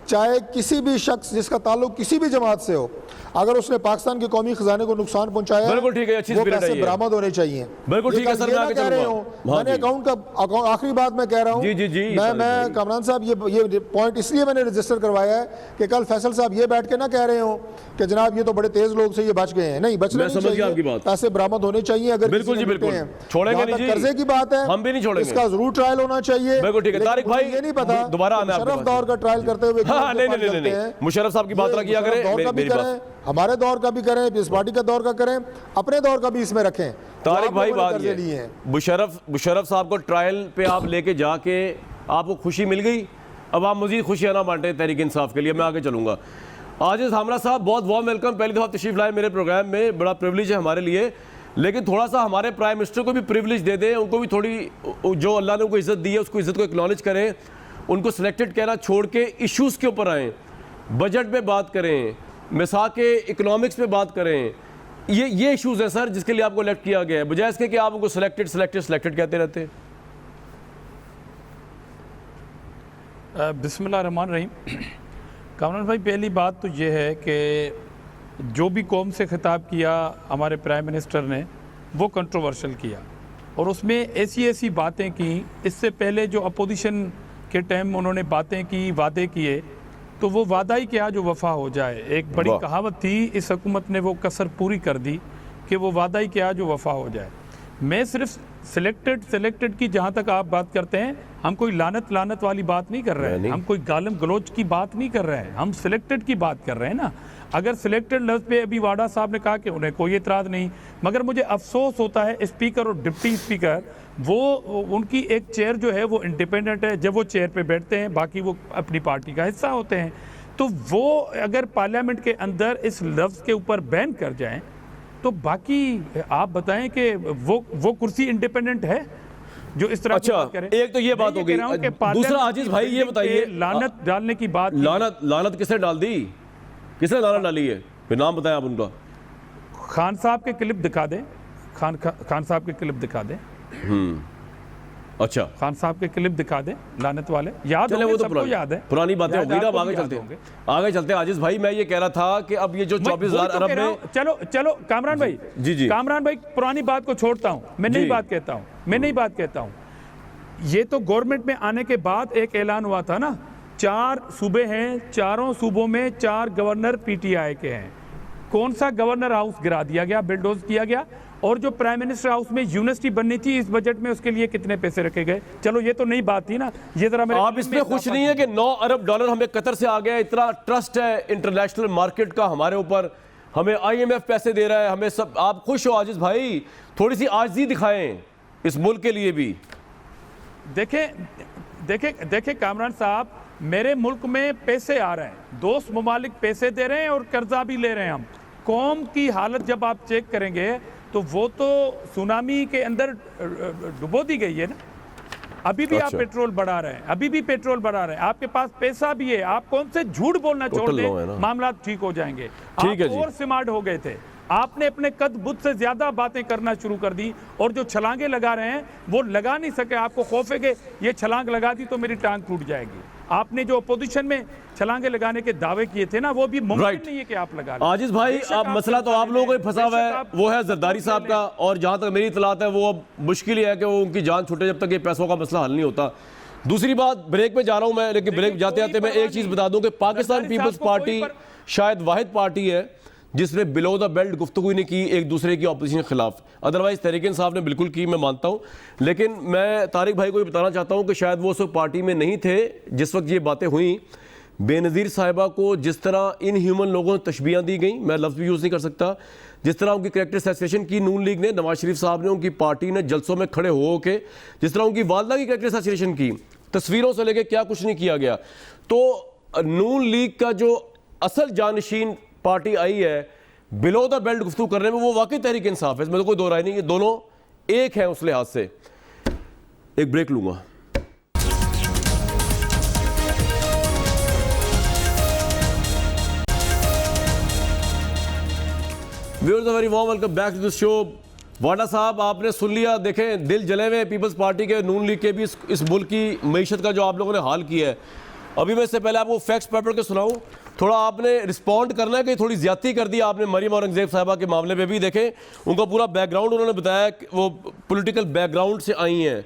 चाहे किसी भी शख्स जिसका ताल्लुक किसी भी जमात से हो, अगर उसने पाकिस्तान के कौमी खजाने को नुकसान पहुंचाया, बिल्कुल ठीक है, अच्छी वो स्पिरिट पैसे है ये, बरामद होने चाहिए। बिल्कुल ठीक है सर, मैं आगे चलूंगा। मैंने अकाउंट का आखिरी बात मैं कह रहा हूँ, जी जी जी, मैं कामरान साहब ये पॉइंट इसलिए मैंने रजिस्टर करवाया है कि कल फैसल साहब ये बैठ के ना कह रहे हो कि जनाब ये तो बड़े तेज लोग से ये बच गए हैं, नहीं बचने नहीं चाहिए, पैसे बरामद होने चाहिए। अगर बिल्कुल जी बिल्कुल, छोड़ेंगे नहीं जी, कर्जे की बात है हम भी नहीं छोड़ेंगे, इसका जरूर ट्रायल होना चाहिए। बिल्कुल ठीक है तारिक भाई, ये नहीं पता दोबारा आना है मुशर्रफ दौर का ट्रायल करते हुए, नहीं मुशर्रफ साहब की बात किया करें, मेरी बात हमारे दौर का भी करें, इस पार्टी का दौर का करें, अपने दौर का भी इसमें रखें। तारिक भाई बात ये है, मुशर्रफ साहब को ट्रायल पे आप लेके जाके आपको खुशी मिल गई, अब आप मजीद खुशियां ना बांटे तहरीक इंसाफ के लिए। मैं आगे चलूंगा। आजिज़ हामरा साहब बहुत वार्म वेलकम, पहली दफ़ा तशरीफ लाए मेरे प्रोग्राम में, बड़ा प्रिविलेज है हमारे लिए, लेकिन थोड़ा सा हमारे प्राइम मिनिस्टर को भी प्रिविलेज दे दें, उनको भी थोड़ी जो अल्लाह ने उनको इज़्ज़त दी है उसको इज़्ज़त को एक्नॉलेज करें, उनको सिलेक्टेड कहना छोड़ के इश्यूज़ के ऊपर आएँ, बजट पे बात करें, मिसाल के इकोनॉमिक्स पे बात करें। ये इश्यूज़ हैं सर जिसके लिए आपको इलेक्ट किया गया है, बजाय इसके कि आप उनको सिलेक्टेड कहते रहते हैं। बिस्मिल्लाहिर्रहमानिर्रहीम। कामरान भाई, पहली बात तो ये है कि जो भी कौम से खिताब किया हमारे प्राइम मिनिस्टर ने वो कंट्रोवर्शियल किया, और उसमें ऐसी बातें की, इससे पहले जो अपोजिशन के टाइम उन्होंने बातें की, वादे किए, तो वो वादा ही क्या जो वफा हो जाए। एक बड़ी कहावत थी, इस हुकूमत ने वो कसर पूरी कर दी कि वो वादा ही क्या जो वफा हो जाए। मैं सिर्फ सिलेक्टेड की जहाँ तक आप बात करते हैं, हम कोई लानत वाली बात नहीं कर रहे हैं, हम कोई गालम गलोच की बात नहीं कर रहे हैं, हम सिलेक्टेड की बात कर रहे हैं ना। अगर सिलेक्टेड लफ्ज़ पे अभी वाडा साहब ने कहा कि उन्हें कोई एतराज़ नहीं, मगर मुझे अफसोस होता है स्पीकर और डिप्टी स्पीकर, वो उनकी एक चेयर जो है वो इंडिपेंडेंट है, जब वो चेयर पे बैठते हैं बाकी वो अपनी पार्टी का हिस्सा होते हैं, तो वो अगर पार्लियामेंट के अंदर इस लफ्ज़ के ऊपर बैन कर जाएं तो बाकी आप बताएं कि वो कुर्सी इंडिपेंडेंट है जो इस तरह अच्छा, करे। एक तो ये बात हो गई, दूसरा आजिज़ भाई ये बताइए, लानत डालने की बात, लानत किसने डाल दी, किसने लानत डाली है, फिर नाम बताएं आप उनका। खान साहब के क्लिप दिखा दें, खान साहब के क्लिप दिखा दें। अच्छा, खान साहब के क्लिप दिखा दें, लानत वाले याद होंगे, वो तो सबको याद है, पुरानी बातें हो गई ना। आगे चलते हैं आजिज़ भाई, मैं ये कह रहा था कि अब ये जो 24,000 अरब में, चलो कामरान भाई, जी कामरान भाई, पुरानी बात को छोड़ता हूँ, मैं नई बात कहता हूँ। ये तो गवर्नमेंट में आने के बाद एक ऐलान हुआ था ना, 4 सूबे हैं, चारों सूबों में 4 गवर्नर पीटीआई के हैं। कौन सा गवर्नर हाउस गिरा दिया गया, बिल्डोज किया गया, और जो प्राइम मिनिस्टर हाउस में यूनिवर्सिटी बननी थी इस बजट में, उसके लिए कितने पैसे रखे गए। चलो ये तो नई बात थी ना, ये जरा आप इसमें खुश नहीं है कि 9 अरब डॉलर हमें कतर से आ गया, इतना ट्रस्ट है इंटरनेशनल मार्केट का हमारे ऊपर, हमें IMF पैसे दे रहा है, हमें सब, आप खुश हो आजिज़ भाई, थोड़ी सी आजिज़ी दिखाएं इस मुल्क के लिए भी। देखें कामरान साहब, मेरे मुल्क में पैसे आ रहे हैं, दोस्त ममालिक पैसे दे रहे हैं और कर्जा भी ले रहे हैं हम। कौम की हालत जब आप चेक करेंगे तो वो तो सुनामी के अंदर डुबो दी गई है ना। अभी भी आप पेट्रोल बढ़ा रहे हैं, आपके पास पैसा भी है, आप कौन से झूठ बोलना छोड़ दें, मामला ठीक हो जाएंगे। आप और स्मार्ट हो गए थे, आपने अपने कद बुद्ध से ज्यादा बातें करना शुरू कर दी, और जो छलांगे लगा रहे हैं वो लगा नहीं सके। आपको खौफ है कि ये छलांग लगा दी तो मेरी टांग टूट जाएगी। आपने जो अपोजिशन में छलांगे लगाने के दावे किए थे ना, वो भी मुमकिन नहीं है कि आप लगा लें। आजिज़ भाई, अब मसला तो आप लोगों को फंसा हुआ है, वो है जरदारी साहब का, और जहां तक मेरी इतलात है वो अब मुश्किल है कि वो उनकी जान छूटे जब तक ये पैसों का मसला हल नहीं होता। दूसरी बात, ब्रेक में जा रहा हूं मैं, लेकिन ब्रेक जाते जाते मैं एक चीज बता दूं कि पाकिस्तान पीपल्स पार्टी शायद वाहिद पार्टी है जिसने बिलो द बेल्ट गुफ्तगू नहीं की एक दूसरे की ऑपोजिशन के खिलाफ। अदरवाइज तहरीक इंसाफ ने बिल्कुल की, मैं मानता हूं। लेकिन मैं तारिक भाई को ये बताना चाहता हूं कि शायद वो उस वक्त पार्टी में नहीं थे जिस वक्त ये बातें हुई। बेनज़ीर साहिबा को जिस तरह इन ह्यूमन लोगों ने तशबीहां दी गई, मैं लफ्ज़ भी यूज़ नहीं कर सकता, जिस तरह उनकी करैक्टर असैसिनेशन की नून लीग ने, नवाज शरीफ साहब ने, उनकी पार्टी ने जलसों में खड़े हो के जिस तरह उनकी वालदा की करैक्टर असैसिनेशन की, तस्वीरों से लेके क्या कुछ नहीं किया गया। तो नून लीग का जो असल जानशीन पार्टी आई है बिलो द बेल्ट गुफ्तगू करने में, वो वाकई तहरीक इंसाफ है, इसमें तो कोई दो राय नहीं, ये दोनों एक है उस लिहाज से। एक ब्रेक लूंगा। Viewers, very warm welcome back to the show. Wada साहब, आपने सुन लिया, देखें दिल जले हुए पीपल्स पार्टी के, नून लीग के भी इस मुल्क की मईशत का जो आप लोगों ने हाल किया है। अभी मैं इससे पहले आपको फैक्ट्स पेपर के सुनाऊं, थोड़ा आपने रिस्पॉन्ड करना है कि थोड़ी ज्यादती कर दी आपने मरियम औरंगजेब साहिबा के मामले में भी। देखें उनका पूरा बैकग्राउंड उन्होंने बताया कि वो पॉलिटिकल बैकग्राउंड से आई हैं।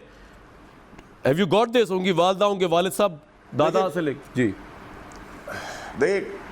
Have you got this? उनकी वालदा, उनके वालिद साहब, दादा से लेकर जी।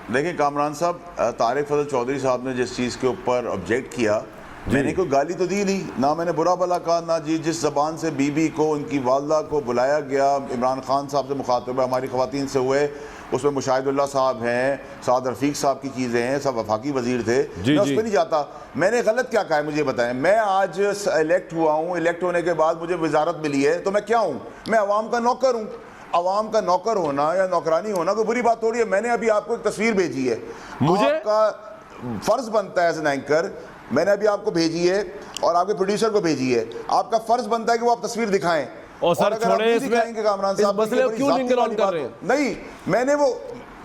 देखिए कामरान साहब, तारिक फजल चौधरी साहब ने जिस चीज़ के ऊपर ऑब्जेक्ट किया, मैंने कोई गाली तो दी नहीं, ना मैंने बुरा भला कहा, ना जी जिस ज़बान से बीबी को, उनकी वालदा को बुलाया गया, इमरान खान साहब से मुखातबा हमारी ख़वातीन से हुए, उसमें मुशाहिदुल्लाह साहब हैं, साद रफ़ीक साहब की चीज़ें हैं, सब वफाकी वज़ीर थे, मैं उस पर नहीं जाता। मैंने गलत क्या कहा है मुझे बताएं। मैं आज इलेक्ट हुआ हूँ, इलेक्ट होने के बाद मुझे वजारत मिली है, तो मैं क्या हूँ? मैं अवाम का नौकर हूँ। अवाम का नौकर होना या नौकरानी होना कोई बुरी बात थोड़ी है। मैंने अभी आपको एक तस्वीर भेजी है, मुझे आपका फ़र्ज़ बनता है एज एन एंकर, मैंने अभी आपको भेजी है और आपके प्रोड्यूसर को भेजी है, आपका फ़र्ज़ बनता है कि वो आप तस्वीर दिखाएं। और सर छोड़े इसमें कामरान साहब, मसले क्यों लिंक ऑन कर रहे हैं? नहीं, मैंने वो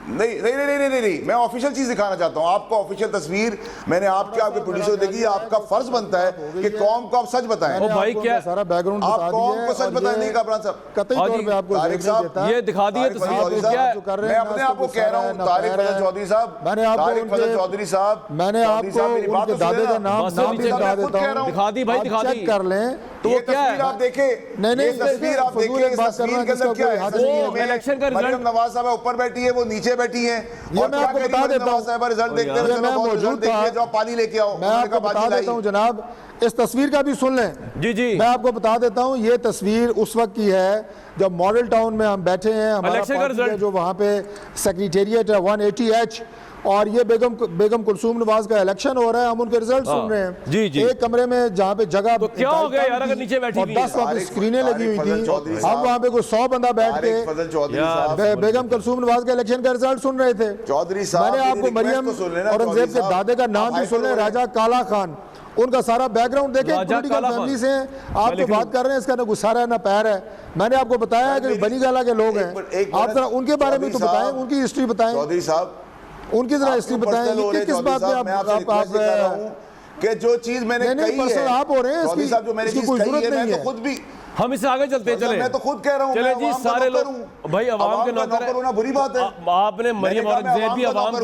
नहीं, मैं ऑफिशियल चीज दिखाना चाहता हूँ आपको, ऑफिशियल तस्वीर मैंने आपके प्रोड्यूसर देखी। आपका फर्ज बनता है कि कौम को आप सच बताएं। ओ भाई, क्या सारा बैकग्राउंड आप कौम को सच बताएं? नहीं कामरान साहब, कतई तौर पे आपको तारिक साहब ये दिखा दिए तस्वीर, क्या मैं अपने आप को कह रहा हूँ, तारिक फजल चौधरी साहब, तारिक फजल चौधरी साहब, मैंने आपको उनके दादे का नाम भी दिखा देता हूँ, दिखा दी भाई, दिखा दी, कर लें तो ये तस्वीर आप देखें, नहीं तस्वीर आप देखिए, इस तस्वीर के अंदर क्या है? इलेक्शन का रिजल्ट, नवाज साहब ऊपर बैठी है, वो नीचे बैठी है, ये मैं आपको बता देता हूं, रिजल्ट देखते हुए मैं मौजूद था, जो पानी लेके आओ, मैं आपको बता देता हूं जनाब, इस तस्वीर का भी सुन लें। जी जी, मैं आपको बता देता हूं, ये तस्वीर उस वक्त की है जब मॉडल टाउन में हम बैठे हैं, हमारा पार्टी जो वहाँ पे सेक्रेटेरिएट है 180H, और ये बेगम कुलसूम नवाज का इलेक्शन हो रहा है, हम उनके रिजल्ट सुन रहे हैं। जी जी, एक कमरे में जहाँ पे जगह तो क्या हो गया यार, अगर नीचे बैठी हुई 10 वहाँ पे स्क्रीनें लगी हुई थी, हम वहाँ पे कोई 100 बंदा बैठ के बेगम कुलसूम नवाज के इलेक्शन का रिजल्ट सुन रहे थे। चौधरी साहब, मैंने आपको मरियम औरंगजेब के दादे का नाम भी सुन रहे, राजा काला खान, उनका सारा बैकग्राउंड देखें, पॉलिटिकल फैमिली से आप जो बात कर रहे हैं इसका ना गुस्सा है ना पैर है। मैंने आपको बताया कि बनी गाला के लोग हैं, आप जरा उनके बारे में तो बताएं, उनकी हिस्ट्री बताएं, चौधरी साहब उनकी जरा हिस्ट्री बताएं, किस बात पे आप कि जो चीज मैंने कही है आप हो रहे हैं, इसकी जो मैंने चीज कही है, मैं तो खुद भी, हम इससे आगे चलते हैं, चले मैं तो खुद कह रहा हूं, चले जी, सारे लोग भाई अवाम के नौकर होना बुरी बात है। आपने मरियम औरंगजेब भी अवाम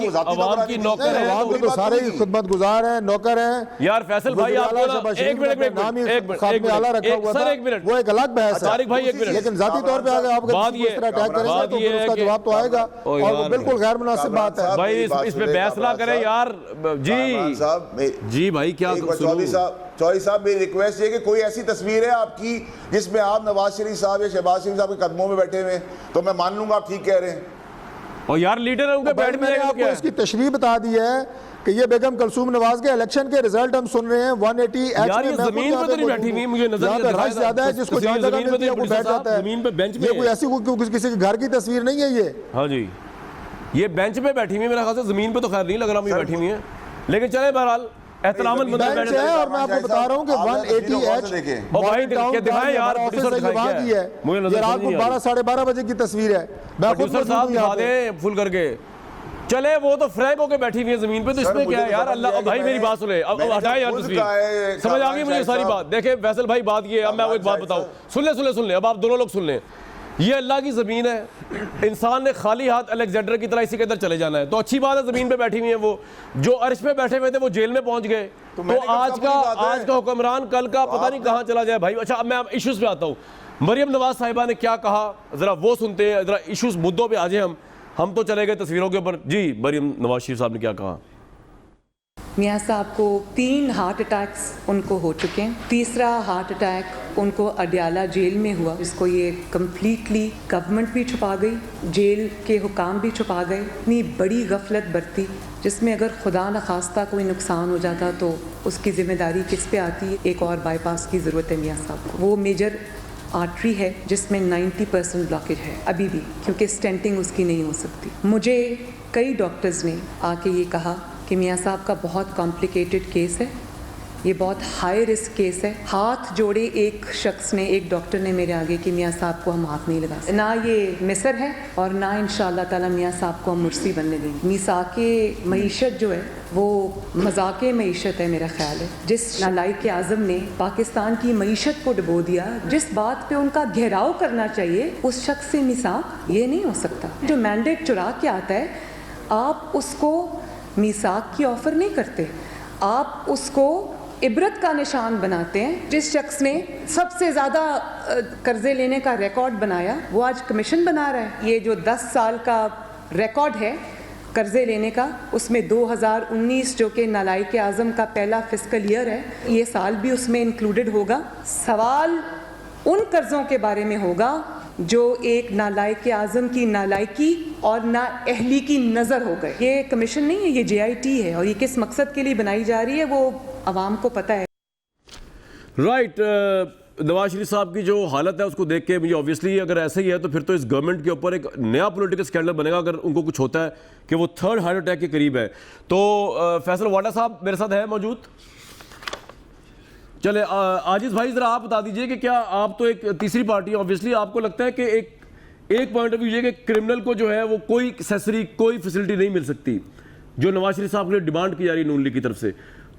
की नौकर है, अवाम के तो सारे खिदमत गुजार हैं, नौकर हैं यार। फैसल भाई, आपको एक मिनट आला रखा हुआ था, वो एक अलग बहस है तारिक भाई, एक मिनट, लेकिन जाती तौर पे अगर आप बात ये उसका जवाब तो आएगा, और वो बिल्कुल गैर मुनासिब बात है भाई, इस पे बहस ना करें यार। जी भाई, क्या चौधरी साहब, मेरी रिक्वेस्ट है कि कोई ऐसी तस्वीर है आपकी जिसमें आप नवाज शरीफ साहब या शहबाज शरीफ साहब के कदमों में बैठे हुए, तो मैं मान लूंगा आप ठीक कह रहे हैं। और यार लीडर है उनके बैठ में, आपको इसकी तशरीह बता दी है कि ये बेगम कुलसूम नवाज के इलेक्शन के रिजल्ट हम सुन रहे हैं 180H यार, ये जमीन पे तो नहीं बैठी हुई, मुझे नजर नहीं आ रहा है, ज्यादा है, जिसको जहां जगह मिलती है वो बैठ जाता है जमीन पे, बेंच पे। ये कोई ऐसी किसी के घर की तस्वीर नहीं है ये। हाँ जी, ये बेंच पे बैठी हुई, मेरा ख्याल से जमीन पे तो खैर नहीं लग रहा मुझे बैठी हुई है, लेकिन चले बहरहाल एहतरामन बंदे बैठे हैं। और मैं आपको बता रहा हूं कि 180H भाई दिखाएं यार, ऑफिस से जगह दी है, ये रात को 12 साढ़े 12 बजे की तस्वीर है, मैं खुद साहब दिखा दें फुल करके। चले, वो तो फ्रैंक होके बैठी हुई है जमीन पे, तो इसमें क्या है यार? अल्लाह भाई, मेरी बात सुने, अब हटाए यार तस्वीर, समझ आ गई मुझे सारी बात। देखे फैसल भाई, बात ये, अब मैं आपको एक बात बताऊं, सुन ले, अब आप दोनों लोग सुन लें। ये अल्लाह की ज़मीन है, इंसान ने खाली हाथ अलेक्जेंडर की तरह इसी के अंदर चले जाना है, तो अच्छी बात है, ज़मीन पे बैठी हुई है। वो जो अर्श पे बैठे हुए थे वो जेल में पहुंच गए, तो आज का हुक्मरान कल का पता नहीं कहाँ चला जाए भाई। अच्छा, अब मैं इश्यूज पे आता हूँ। मरियम नवाज साहिबा ने क्या कहा, ज़रा वो सुनते हैं, ज़रा इश्यूज मुद्दों पे आ जाए हम तो चले गए तस्वीरों के ऊपर। जी मरियम नवाज शरीफ साहब ने क्या कहा? मियाँ साहब को 3 हार्ट अटैक्स उनको हो चुके हैं। तीसरा हार्ट अटैक उनको अडयाला जेल में हुआ, जिसको ये कम्प्लीटली गवर्नमेंट भी छुपा गई, जेल के हुकाम भी छुपा गए। इतनी बड़ी गफलत बरती जिसमें अगर खुदा न खास्ता कोई नुकसान हो जाता तो उसकी ज़िम्मेदारी किस पे आती है। एक और बाईपास की ज़रूरत है मियाँ साहब को। वो मेजर आर्टरी है जिसमें 90% ब्लॉकेज है अभी भी, क्योंकि स्टेंटिंग उसकी नहीं हो सकती। मुझे कई डॉक्टर्स ने आके ये कहा कि मियाँ साहब का बहुत कॉम्प्लिकेटेड केस है, ये बहुत हाई रिस्क केस है। हाथ जोड़े एक शख्स ने, एक डॉक्टर ने मेरे आगे कि मियाँ साहब को हम हाथ नहीं लगा सकते, ना ये मिसर है और ना इंशाअल्लाह ताला मियाँ साहब को हम मुर्सी बनने देंगे। मिसाके मईशत जो है वो मजाके मईशत है, मेरा ख्याल है। जिस नालायक आज़म ने पाकिस्तान की मईशत को डुबो दिया, जिस बात पे उनका घेराव करना चाहिए, उस शख्स से मिसाक ये नहीं हो सकता। जो मैंडेट चुरा के आता है, आप उसको मिसाक की ऑफ़र नहीं करते, आप उसको इबरत का निशान बनाते हैं। जिस शख्स ने सबसे ज़्यादा कर्ज़े लेने का रिकॉर्ड बनाया वो आज कमीशन बना रहा है। ये जो 10 साल का रिकॉर्ड है कर्ज़े लेने का, उसमें 2019 जो कि नालायक आज़म का पहला फिस्कल ईयर है, ये साल भी उसमें इंक्लूडेड होगा। सवाल उन कर्ज़ों के बारे में होगा जो एक नालायक आज़म की नालायकी और नाअहली की नज़र हो गए। ये कमीशन नहीं है, ये JIT है, और ये किस मकसद के लिए बनाई जा रही है वो आवाम को पता है। राइट नवाज शरीफ साहब की जो हालत है उसको देख के मुझे ऑब्वियसली अगर ऐसा ही है तो फिर तो इस गवर्नमेंट के ऊपर एक नया पॉलिटिकल स्कैंडल बनेगा अगर उनको कुछ होता है कि वो 3rd हार्ट अटैक के करीब है। तो फैसल वाडा साहब मेरे साथ है मौजूद। चले आजिज भाई ज़रा आप बता दीजिए कि क्या आप तो एक तीसरी पार्टी ऑब्वियसली आपको लगता है कि एक पॉइंट ऑफ व्यू ये कि क्रिमिनल को जो है वो कोई एक्सेसरी कोई फैसिलिटी नहीं मिल सकती जो नवाज शरीफ साहब के लिए डिमांड की जा रही नून लीग की तरफ से।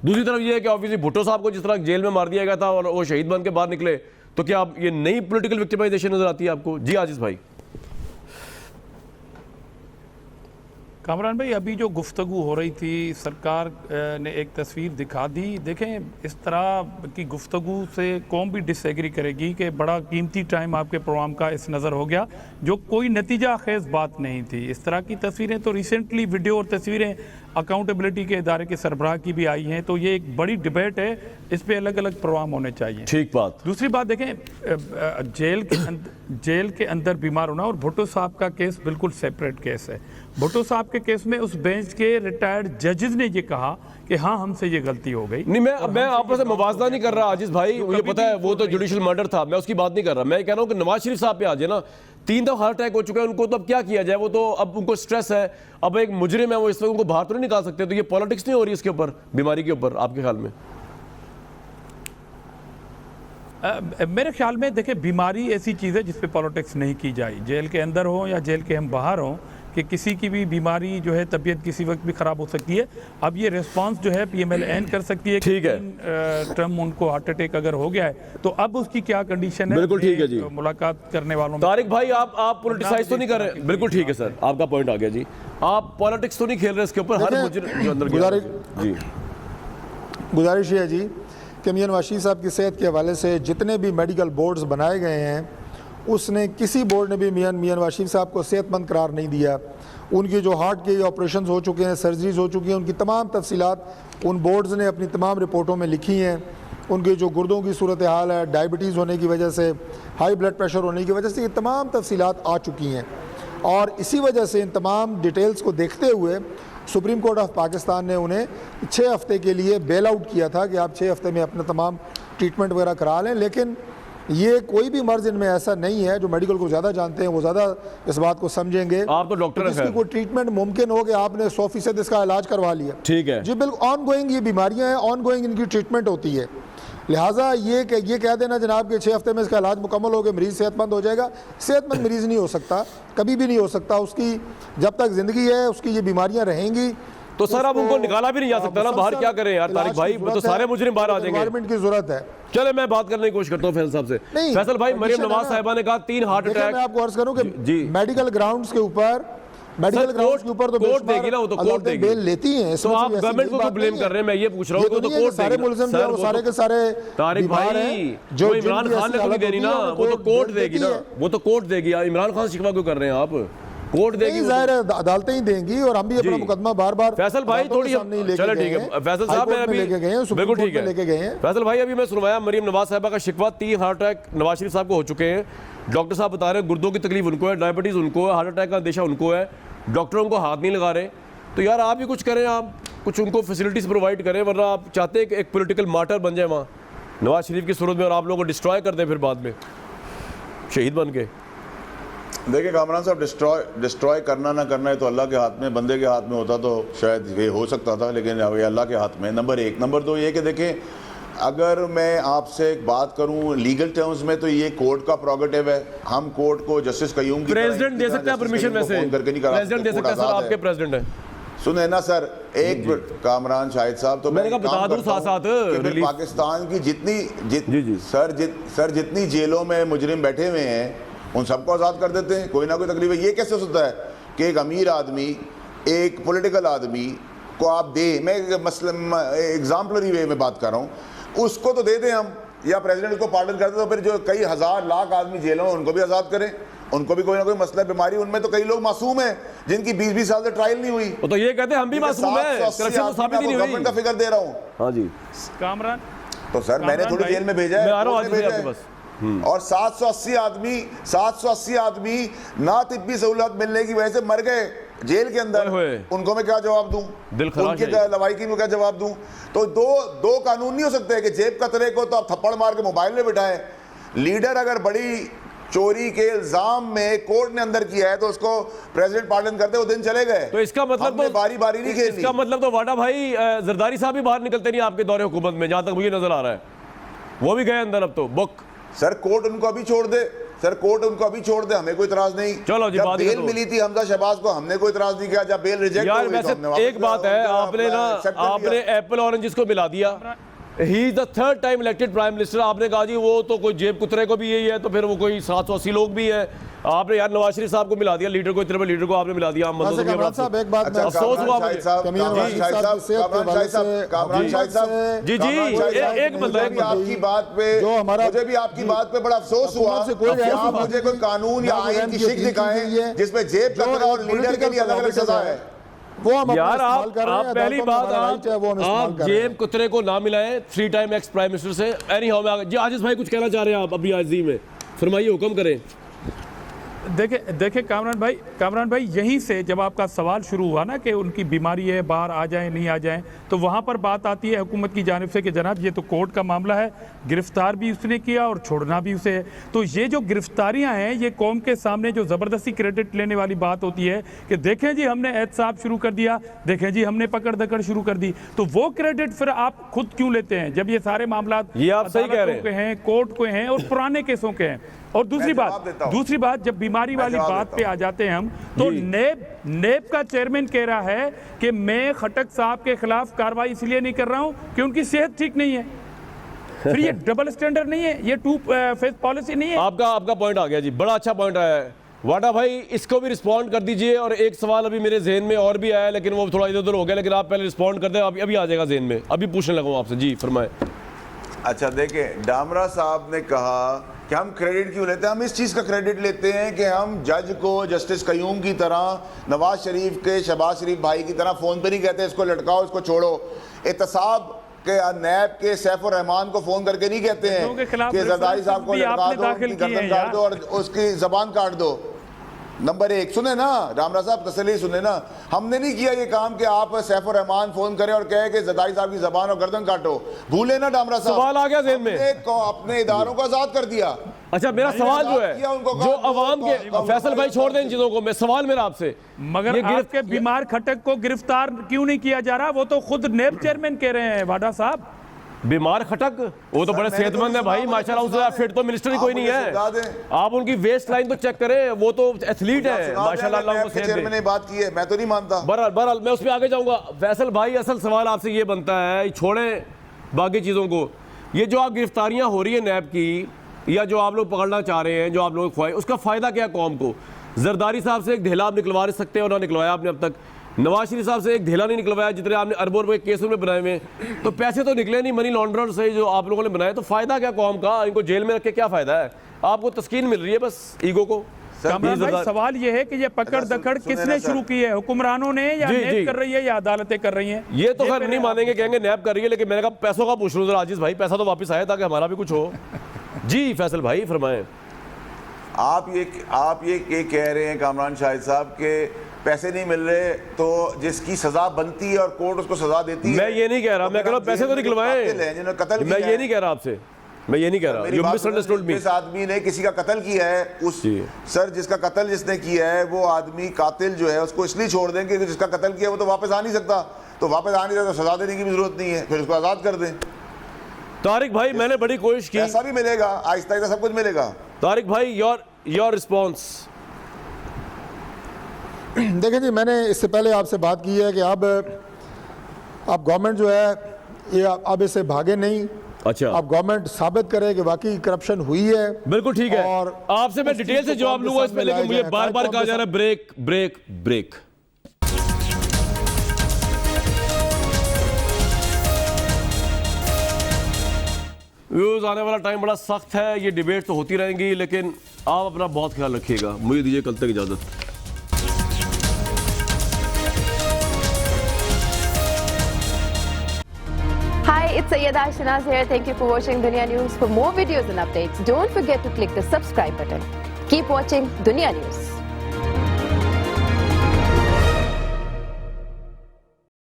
दूसरी तरफ ये है कि ऑब्वियसली भुट्टो साहब को जिस तरह जेल में मार दिया गया था और वो शहीद बन के बाहर निकले, तो क्या आप ये नई पॉलिटिकल विक्टिमाइजेशन नजर आती है आपको? जी आजिज भाई। कामरान भाई, अभी जो गुफ्तगू हो रही थी, सरकार ने एक तस्वीर दिखा दी। देखें, इस तरह की गुफ्तगू से कौम भी डिसएग्री करेगी कि बड़ा कीमती टाइम आपके प्रोग्राम का इस नज़र हो गया जो कोई नतीजा खेज बात नहीं थी। इस तरह की तस्वीरें तो रिसेंटली वीडियो और तस्वीरें अकाउंटेबिलिटी के इदारे के सरबराह की भी आई हैं, तो ये एक बड़ी डिबेट है, इस पे अलग अलग प्रोग्राम होने चाहिए। ठीक बात। दूसरी बात देखें, जेल के अंदर बीमार होना और भुट्टो साहब का केस बिल्कुल सेपरेट केस है। भुट्टो साहब के केस में उस बेंच के रिटायर्ड जजेस ने ये कहा कि हाँ हमसे ये गलती हो गई। नहीं, मैं आपस में मुवाजना नहीं कर रहा आजिज भाई, मुझे पता है वो तो जुडिशियल मर्डर था, मैं उसकी बात नहीं कर रहा। मैं कह रहा हूँ कि नवाज शरीफ साहब पे आ जाए ना, 3 दफा हार्ट अटैक हो चुका है उनको, तो अब क्या किया जाए? वो तो अब उनको स्ट्रेस है, अब एक मुजरिम है वो, इस वक्त उनको बाहर तो नहीं निकाल सकते। तो ये पॉलिटिक्स नहीं हो रही इसके ऊपर, बीमारी के ऊपर, आपके ख्याल में? मेरे ख्याल में देखिए, बीमारी ऐसी चीज़ है जिस पे पॉलिटिक्स नहीं की जाए, जेल के अंदर हो या जेल के हम बाहर हों, कि किसी की भी बीमारी जो है, तबीयत किसी वक्त भी ख़राब हो सकती है। अब ये रिस्पांस जो है PMLN कर सकती है। ठीक है, टर्म उनको हार्ट अटैक अगर हो गया है तो अब उसकी क्या कंडीशन है? बिल्कुल ठीक है जी। मुलाकात करने वालों में तारिक भाई आप पॉलिटिसाइज तो नहीं कर रहे? बिल्कुल ठीक है सर, आपका पॉइंट आ गया जी। आप पॉलिटिक्स तो नहीं खेल रहे इसके ऊपर? हर मुजरिम जो अंदर गया जी, गुजारिश है जी कि मियां नवाज शरीफ साहब की सेहत के हवाले से जितने भी मेडिकल बोर्ड्स बनाए गए हैं, उसने किसी बोर्ड ने भी मियां नवाज शरीफ साहब को सेहतमंद करार नहीं दिया। उनकी जो हार्ट के ऑपरेशन हो चुके हैं, सर्जरीज हो चुकी हैं, उनकी तमाम तफसीलात उन बोर्ड्स ने अपनी तमाम रिपोर्टों में लिखी हैं। उनके जो गुर्दों की सूरत हाल है, डायबिटीज़ होने की वजह से, हाई ब्लड प्रेशर होने की वजह से, ये तमाम तफसीलात आ चुकी हैं। और इसी वजह से इन तमाम डिटेल्स को देखते हुए सुप्रीम कोर्ट ऑफ पाकिस्तान ने उन्हें 6 हफ्ते के लिए बेल आउट किया था कि आप 6 हफ्ते में अपना तमाम ट्रीटमेंट वगैरह करा लें। लेकिन ये कोई भी मर्ज इनमें ऐसा नहीं है, जो मेडिकल को ज़्यादा जानते हैं वो ज़्यादा इस बात को समझेंगे। आप तो डॉक्टर हैं, इसकी कोई ट्रीटमेंट मुमकिन हो कि आपने 100% इसका इलाज करवा लिया, ठीक है जी, बिल्कुल ऑन गोइंग ये बीमारियां हैं, ऑन गोइंग इनकी ट्रीटमेंट होती है। लिहाजा ये कह देना जनाब के 6 हफ्ते में इसका इलाज मुकम्मल हो गया, मरीज़ सेहतमंद हो जाएगा, सेहतमंद मरीज़ नहीं हो सकता, कभी भी नहीं हो सकता। उसकी जब तक ज़िंदगी है उसकी ये बीमारियां रहेंगी। तो सर अब उनको निकाला भी नहीं जा सकता ना बाहर, क्या करें यार तारिक भाई, तो सारे मुजरिम बाहर आ जाएंगे। गवर्नमेंट की जरूरत है। चले मैं बात करने की कोशिश करता हूँ फैसल साहब से। फैसल भाई, मरियम नवाज साहिबा ने कहा 3 हार्ट अटैक। मैं आपको अर्ज करूं कि मेडिकल ग्राउंड्स के ऊपर मेडिकल ग्राउंड्स के ऊपर तो कोर्ट देगी ना, वो तो कोर्ट देगी, बेल लेती हैं। तो इसमें आप कोई ऐसी गवर्नमेंट बड़ी को बात ब्लेम नहीं कर रहे हैं, मैं ये पूछ रहा हूँ, ये तो नहीं है कि कोर्ट सारे देगी मुल्जिम ना। जो है वो सारे के सारे तारिक बीमार भाई, हैं, जो इमरान जिनकी खान ऐसी ने तो नहीं हालत देनी ना, होती है, वो तो कोर्ट बेल देगी ना, देती है। वो तो कोर्ट देगी। इमरान खान शिकवा क्यों कर रहे हैं आप? कोर्ट देगी। नहीं, जाहिर है अदालतें ही देंगी, और हम भी अपना मुकदमा बार-बार फैसल भाई थोड़ी चलो ठीक है, फैसल साहब मैं अभी लेके गए हैं, सुप्रीम बिल्कुल कोर्ट ठीक में लेके गए हैं। फैसल भाई, अभी मैं सुनवाया मरीम नवाज साहबा का शिकवा 3 हार्ट अटैक नवाज शरीफ साहब को हो चुके हैं। डॉक्टर साहब बता रहे हैं गुर्दों की तकलीफ उनको है, डायबिटीज़ उनको है, हार्ट अटैक का अंदेशा उनको है, डॉक्टरों को हाथ नहीं लगा रहे। तो यार आप भी कुछ करें, आप कुछ उनको फैसिलिटीज़ प्रोवाइड करें, वरना आप चाहते हैं कि एक पॉलिटिकल मार्टर बन जाए वहाँ नवाज शरीफ की सूरत में, और आप लोगों को डिस्ट्रॉय कर दें फिर बाद में शहीद बन के। देखिए कामरान साहब, डिस्ट्रॉय करना ना करना है तो अल्लाह के हाथ में, बंदे के हाथ में होता तो शायद ये हो सकता था, लेकिन ये अल्लाह के हाथ में। नंबर 1। नंबर 2 ये कि देखें, अगर मैं आपसे एक बात करूं लीगल टर्म्स में, तो ये कोर्ट का प्रोगेटिव है। हम कोर्ट को जस्टिस कयूम की प्रेसिडेंट दे सकते हैं परमिशन, वैसे प्रेसिडेंट दे सकता है सर, आपके प्रेसिडेंट है। सुने ना सर, एक मिनट कामरान शाहिद साहब, तो मैंने कहा बता दूं साथ-साथ पाकिस्तान की जितनी जेलों में मुजरिम बैठे हुए हैं उन सबको आज़ाद कर देते हैं, कोई ना कोई तकलीफ है। ये कैसे हो सकता है कि एक अमीर आदमी, एक पॉलिटिकल आदमी को आप दे, मैं एग्जाम्पलरी वे में बात कर रहा हूँ, उसको तो दे दें हम, या प्रेसिडेंट उसको पार्डन कर दे, तो फिर जो कई हज़ार लाख आदमी जेलों में उनको भी आज़ाद करें। उनको भी कोई ना कोई मसला बीमारी, उनमें तो कई लोग मासूम हैं जिनकी 20-20 साल से ट्रायल नहीं हुई। तो ये कहते हैं हम भी मासूम हैं, करप्शन तो साबित ही नहीं हुई। गवर्नमेंट का फिगर दे रहा हूँ। हाँ जी कामरान, तो सर मैंने थोड़ी जेल में भेजा है, मैं आ रहा हूँ आज आपके पास। और 780 आदमी ना तिब्बी सहूलत मिलने की वजह से मर गए जेल के अंदर। उनको मैं क्या जवाब दूं? उनकी लवाइकी में क्या जवाब दूं? तो दो कानून नहीं हो सकते कि जेब कतरे को तो आप थप्पड़ मार के मोबाइल में बिठाएं। लीडर अगर बड़ी चोरी के इल्जाम में कोर्ट ने अंदर किया है तो उसको प्रेसिडेंट पार्डन करते, वो दिन चले गए। तो इसका मतलब तो बारी बारी नहीं खेली। इसका मतलब तो वाडा भाई जरदारी साहब भी बाहर निकलते नहीं आपके दौरे हुकूमत में, जहां तक मुझे नजर आ रहा है। वो भी गए अंदर अब तो बुक। सर कोर्ट उनको अभी छोड़ दे, हमें कोई इतराज नहीं। चलो जी, जब बेल मिली थी हमजा शहबाज को, हमने कोई इतराज नहीं किया। जब बेल रिजेक्ट यार वैसे एक बात है, आपने एप्पल ऑरेंज को मिला दिया। He is the 3rd time elected prime minister. आपने कहा जी वो तो कोई जेब कुतरे को भी यही है, तो फिर वो कोई 780 लोग भी है। आपने यार नवाज शरीफ साहब को मिला दिया, लीडर को, इतने बड़े लीडर को आपने मिला दिया। साहब एक बात अफसोस हुआ मुझे। जी एक बंदा आपकी बात पे, जो हमारा मुझे भी आपकी बात पे बड़ा अफसोस हुआ कि आप मुझे कोई कानून या आईन की शिक दिखाएं जिसमें जेब कतरा और लीडर के लिए अलग-अलग सजा है। वो हम यार आप पहली बात आप जेब कुतरे को ना मिलाएं 3 टाइम एक्स प्राइम मिनिस्टर से। एनी हाउ मैं जी आजिज भाई कुछ कहना चाह रहे हैं आप अभी आजी में, फरमाइए, हुक्म करें। देखिए कामरान भाई यहीं से जब आपका सवाल शुरू हुआ ना कि उनकी बीमारी है, बाहर आ जाएं नहीं आ जाएं, तो वहाँ पर बात आती है हुकूमत की जानिब से कि जनाब ये तो कोर्ट का मामला है, गिरफ्तार भी उसने किया और छोड़ना भी उसे है। तो ये जो गिरफ्तारियाँ हैं ये कौम के सामने जो ज़बरदस्ती क्रेडिट लेने वाली बात होती है कि देखें जी हमने एहतसाब शुरू कर दिया, देखें जी हमने पकड़ दकड़ शुरू कर दी, तो वो क्रेडिट फिर आप खुद क्यों लेते हैं जब ये सारे मामला अदालतों के हैं, कोर्ट के हैं और पुराने केसों के हैं। और दूसरी बात जब बीमारी वाली बात पे आ जाते हैं हम, तो नेब का चेयरमैन कह रहा है कि मैं खटक साहब के खिलाफ कार्रवाई इसलिए नहीं कर रहा हूं कि उनकी सेहत ठीक नहीं है। फिर ये डबल स्टैंडर्ड नहीं है, ये 2 फेस पॉलिसी नहीं है। आपका पॉइंट आ गया जी, बड़ा अच्छा पॉइंट आया है वाडा भाई, इसको भी रिस्पॉन्ड कर दीजिए। और एक सवाल अभी मेरे जहन में और भी आया, लेकिन वो थोड़ा इधर उधर हो गया, लेकिन आप पहले रिस्पॉन्ड कर दें, अभी आ जाएगा जहन में, अभी पूछने लगा आपसे। जी फरमाए। अच्छा देखिए, डामरा साहब ने कहा कि हम क्रेडिट क्यों लेते हैं। हम इस चीज़ का क्रेडिट लेते हैं कि हम जज को जस्टिस कयूम की तरह, नवाज शरीफ के शहबाज शरीफ भाई की तरह फ़ोन पे नहीं कहते इसको लटकाओ इसको छोड़ो। एहतसाब के नैब के सैफुर रहमान को फ़ोन करके नहीं कहते हैं कि जरदारी साहब को लटका दो, उनकी गर्दन काट दो और उसकी ज़बान काट दो। नंबर 1 सुने ना रामरा साहब, तसल्ली सुने ना, हमने नहीं किया ये काम कि आप सैफुर रहमान फोन करें और कहे कि जरदारी साहब की जबान और गर्दन काटो। भूले ना डामरा साहब, सवाल आ गया जेहन में, अपने इदारों को आजाद कर दिया। अच्छा मेरा सवाल जो है, जो अवाम के, फैसल भाई छोड़ दें इन चीजों को, मैं सवाल मेरा आपसे, मगर आपके बीमार खटक को गिरफ्तार क्यों नहीं किया जा रहा? वो तो खुद नेब चेयरमैन कह रहे हैं वाडा साहब। बीमार खटक, वो तो बड़े सेहतमंद है भाई माशाल्लाह, फिट तो मिनिस्टर ही कोई नहीं है। आप उनकी वेस्ट लाइन तो चेक करें, वो तो एथलीट है माशाल्लाह, अल्लाह उनको सेहत दे। बात की है, मैं तो नहीं मानता। बहरहाल मैं उस पर आगे जाऊंगा। फैसल भाई असल सवाल आपसे ये बनता है, छोड़ें बाकी चीज़ों को, ये जो आप गिरफ्तारियां हो रही है नैब की, या जो आप लोग पकड़ना चाह रहे हैं, जो आप लोग उसका फ़ायदा क्या कौम को? जरदारी साहब से एक ढेला आप निकलवा सकते हैं और ना निकलवाया आपने अब तक। नवाज शरीफ साहब से एक ढेला नहीं निकलवाया, जितने आपने अरबों रुपए केस में बनाए हुए, तो पैसे तो निकले नहीं मनी लॉन्ड्रर से जो आप लोगों ने बनाए, तो फायदा क्या कौम का? इनको जेल में रख के क्या फायदा है? आपको तस्कीन मिल रही है बस ईगो को। कामरान भाई, सवाल ये है कि ये पकड़ दकड़ किसने शुरू की है, हुक्मरानों ने या नैब कर रही है या अदालतें कर रही हैं? ये तो खैर नहीं मानेंगे, कहेंगे नैब कर रही है, लेकिन मैंने कहा पैसों का पूछ लूं जरा आजीज भाई, पैसा तो वापस आए ताकि हमारा भी कुछ हो। जी फैसल भाई फरमाएं। आप ये कह रहे हैं कामरान शाहिद साहब के पैसे नहीं मिल रहे तो जिसकी सजा बनती है और कोर्ट उसको सजा देती है। मैं ये नहीं कह रहा, मैं कह रहा हूं पैसे तो निकलवाएं। मैं ये नहीं कह रहा आपसे, मैं ये नहीं कह रहा। यू मिसअंडरस्टूड मी। जिस आदमी ने किसी का कत्ल किया है उस सर जिसका कत्ल जिसने किया है वो आदमी कातिल जो है उसको इसलिए छोड़ दें कि जिसका कत्ल किया वो तो वापस आ नहीं सकता, तो वापस आ नहीं सकता तो सजा देने की भी जरूरत नहीं है, फिर उसको आजाद कर दें। तारिक भाई मैंने बड़ी कोशिश की, पैसा भी मिलेगा, आहिस्ता आहिस्ता सब कुछ मिलेगा। तारिक भाई योर रिस्पॉन्स। देखिए जी, मैंने इससे पहले आपसे बात की है कि अब गवर्नमेंट जो है ये अब इससे भागे नहीं। अच्छा, अब गवर्नमेंट साबित करे कि वाकई करप्शन हुई है। बिल्कुल ठीक है, और आपसे मैं डिटेल से जवाब लूंगा इसमें, लेकिन मुझे बार बार कहा जा रहा है ब्रेक ब्रेक ब्रेक। व्यूज आने वाला टाइम बड़ा सख्त है, ये डिबेट तो होती रहेंगी, लेकिन आप अपना बहुत ख्याल रखिएगा। मुझे दीजिए कल तक इजाजत। Hi, it's Sayyeda Shinaz here. Thank you for watching Dunia News. For more videos and updates, don't forget to click the subscribe button. Keep watching Dunia News.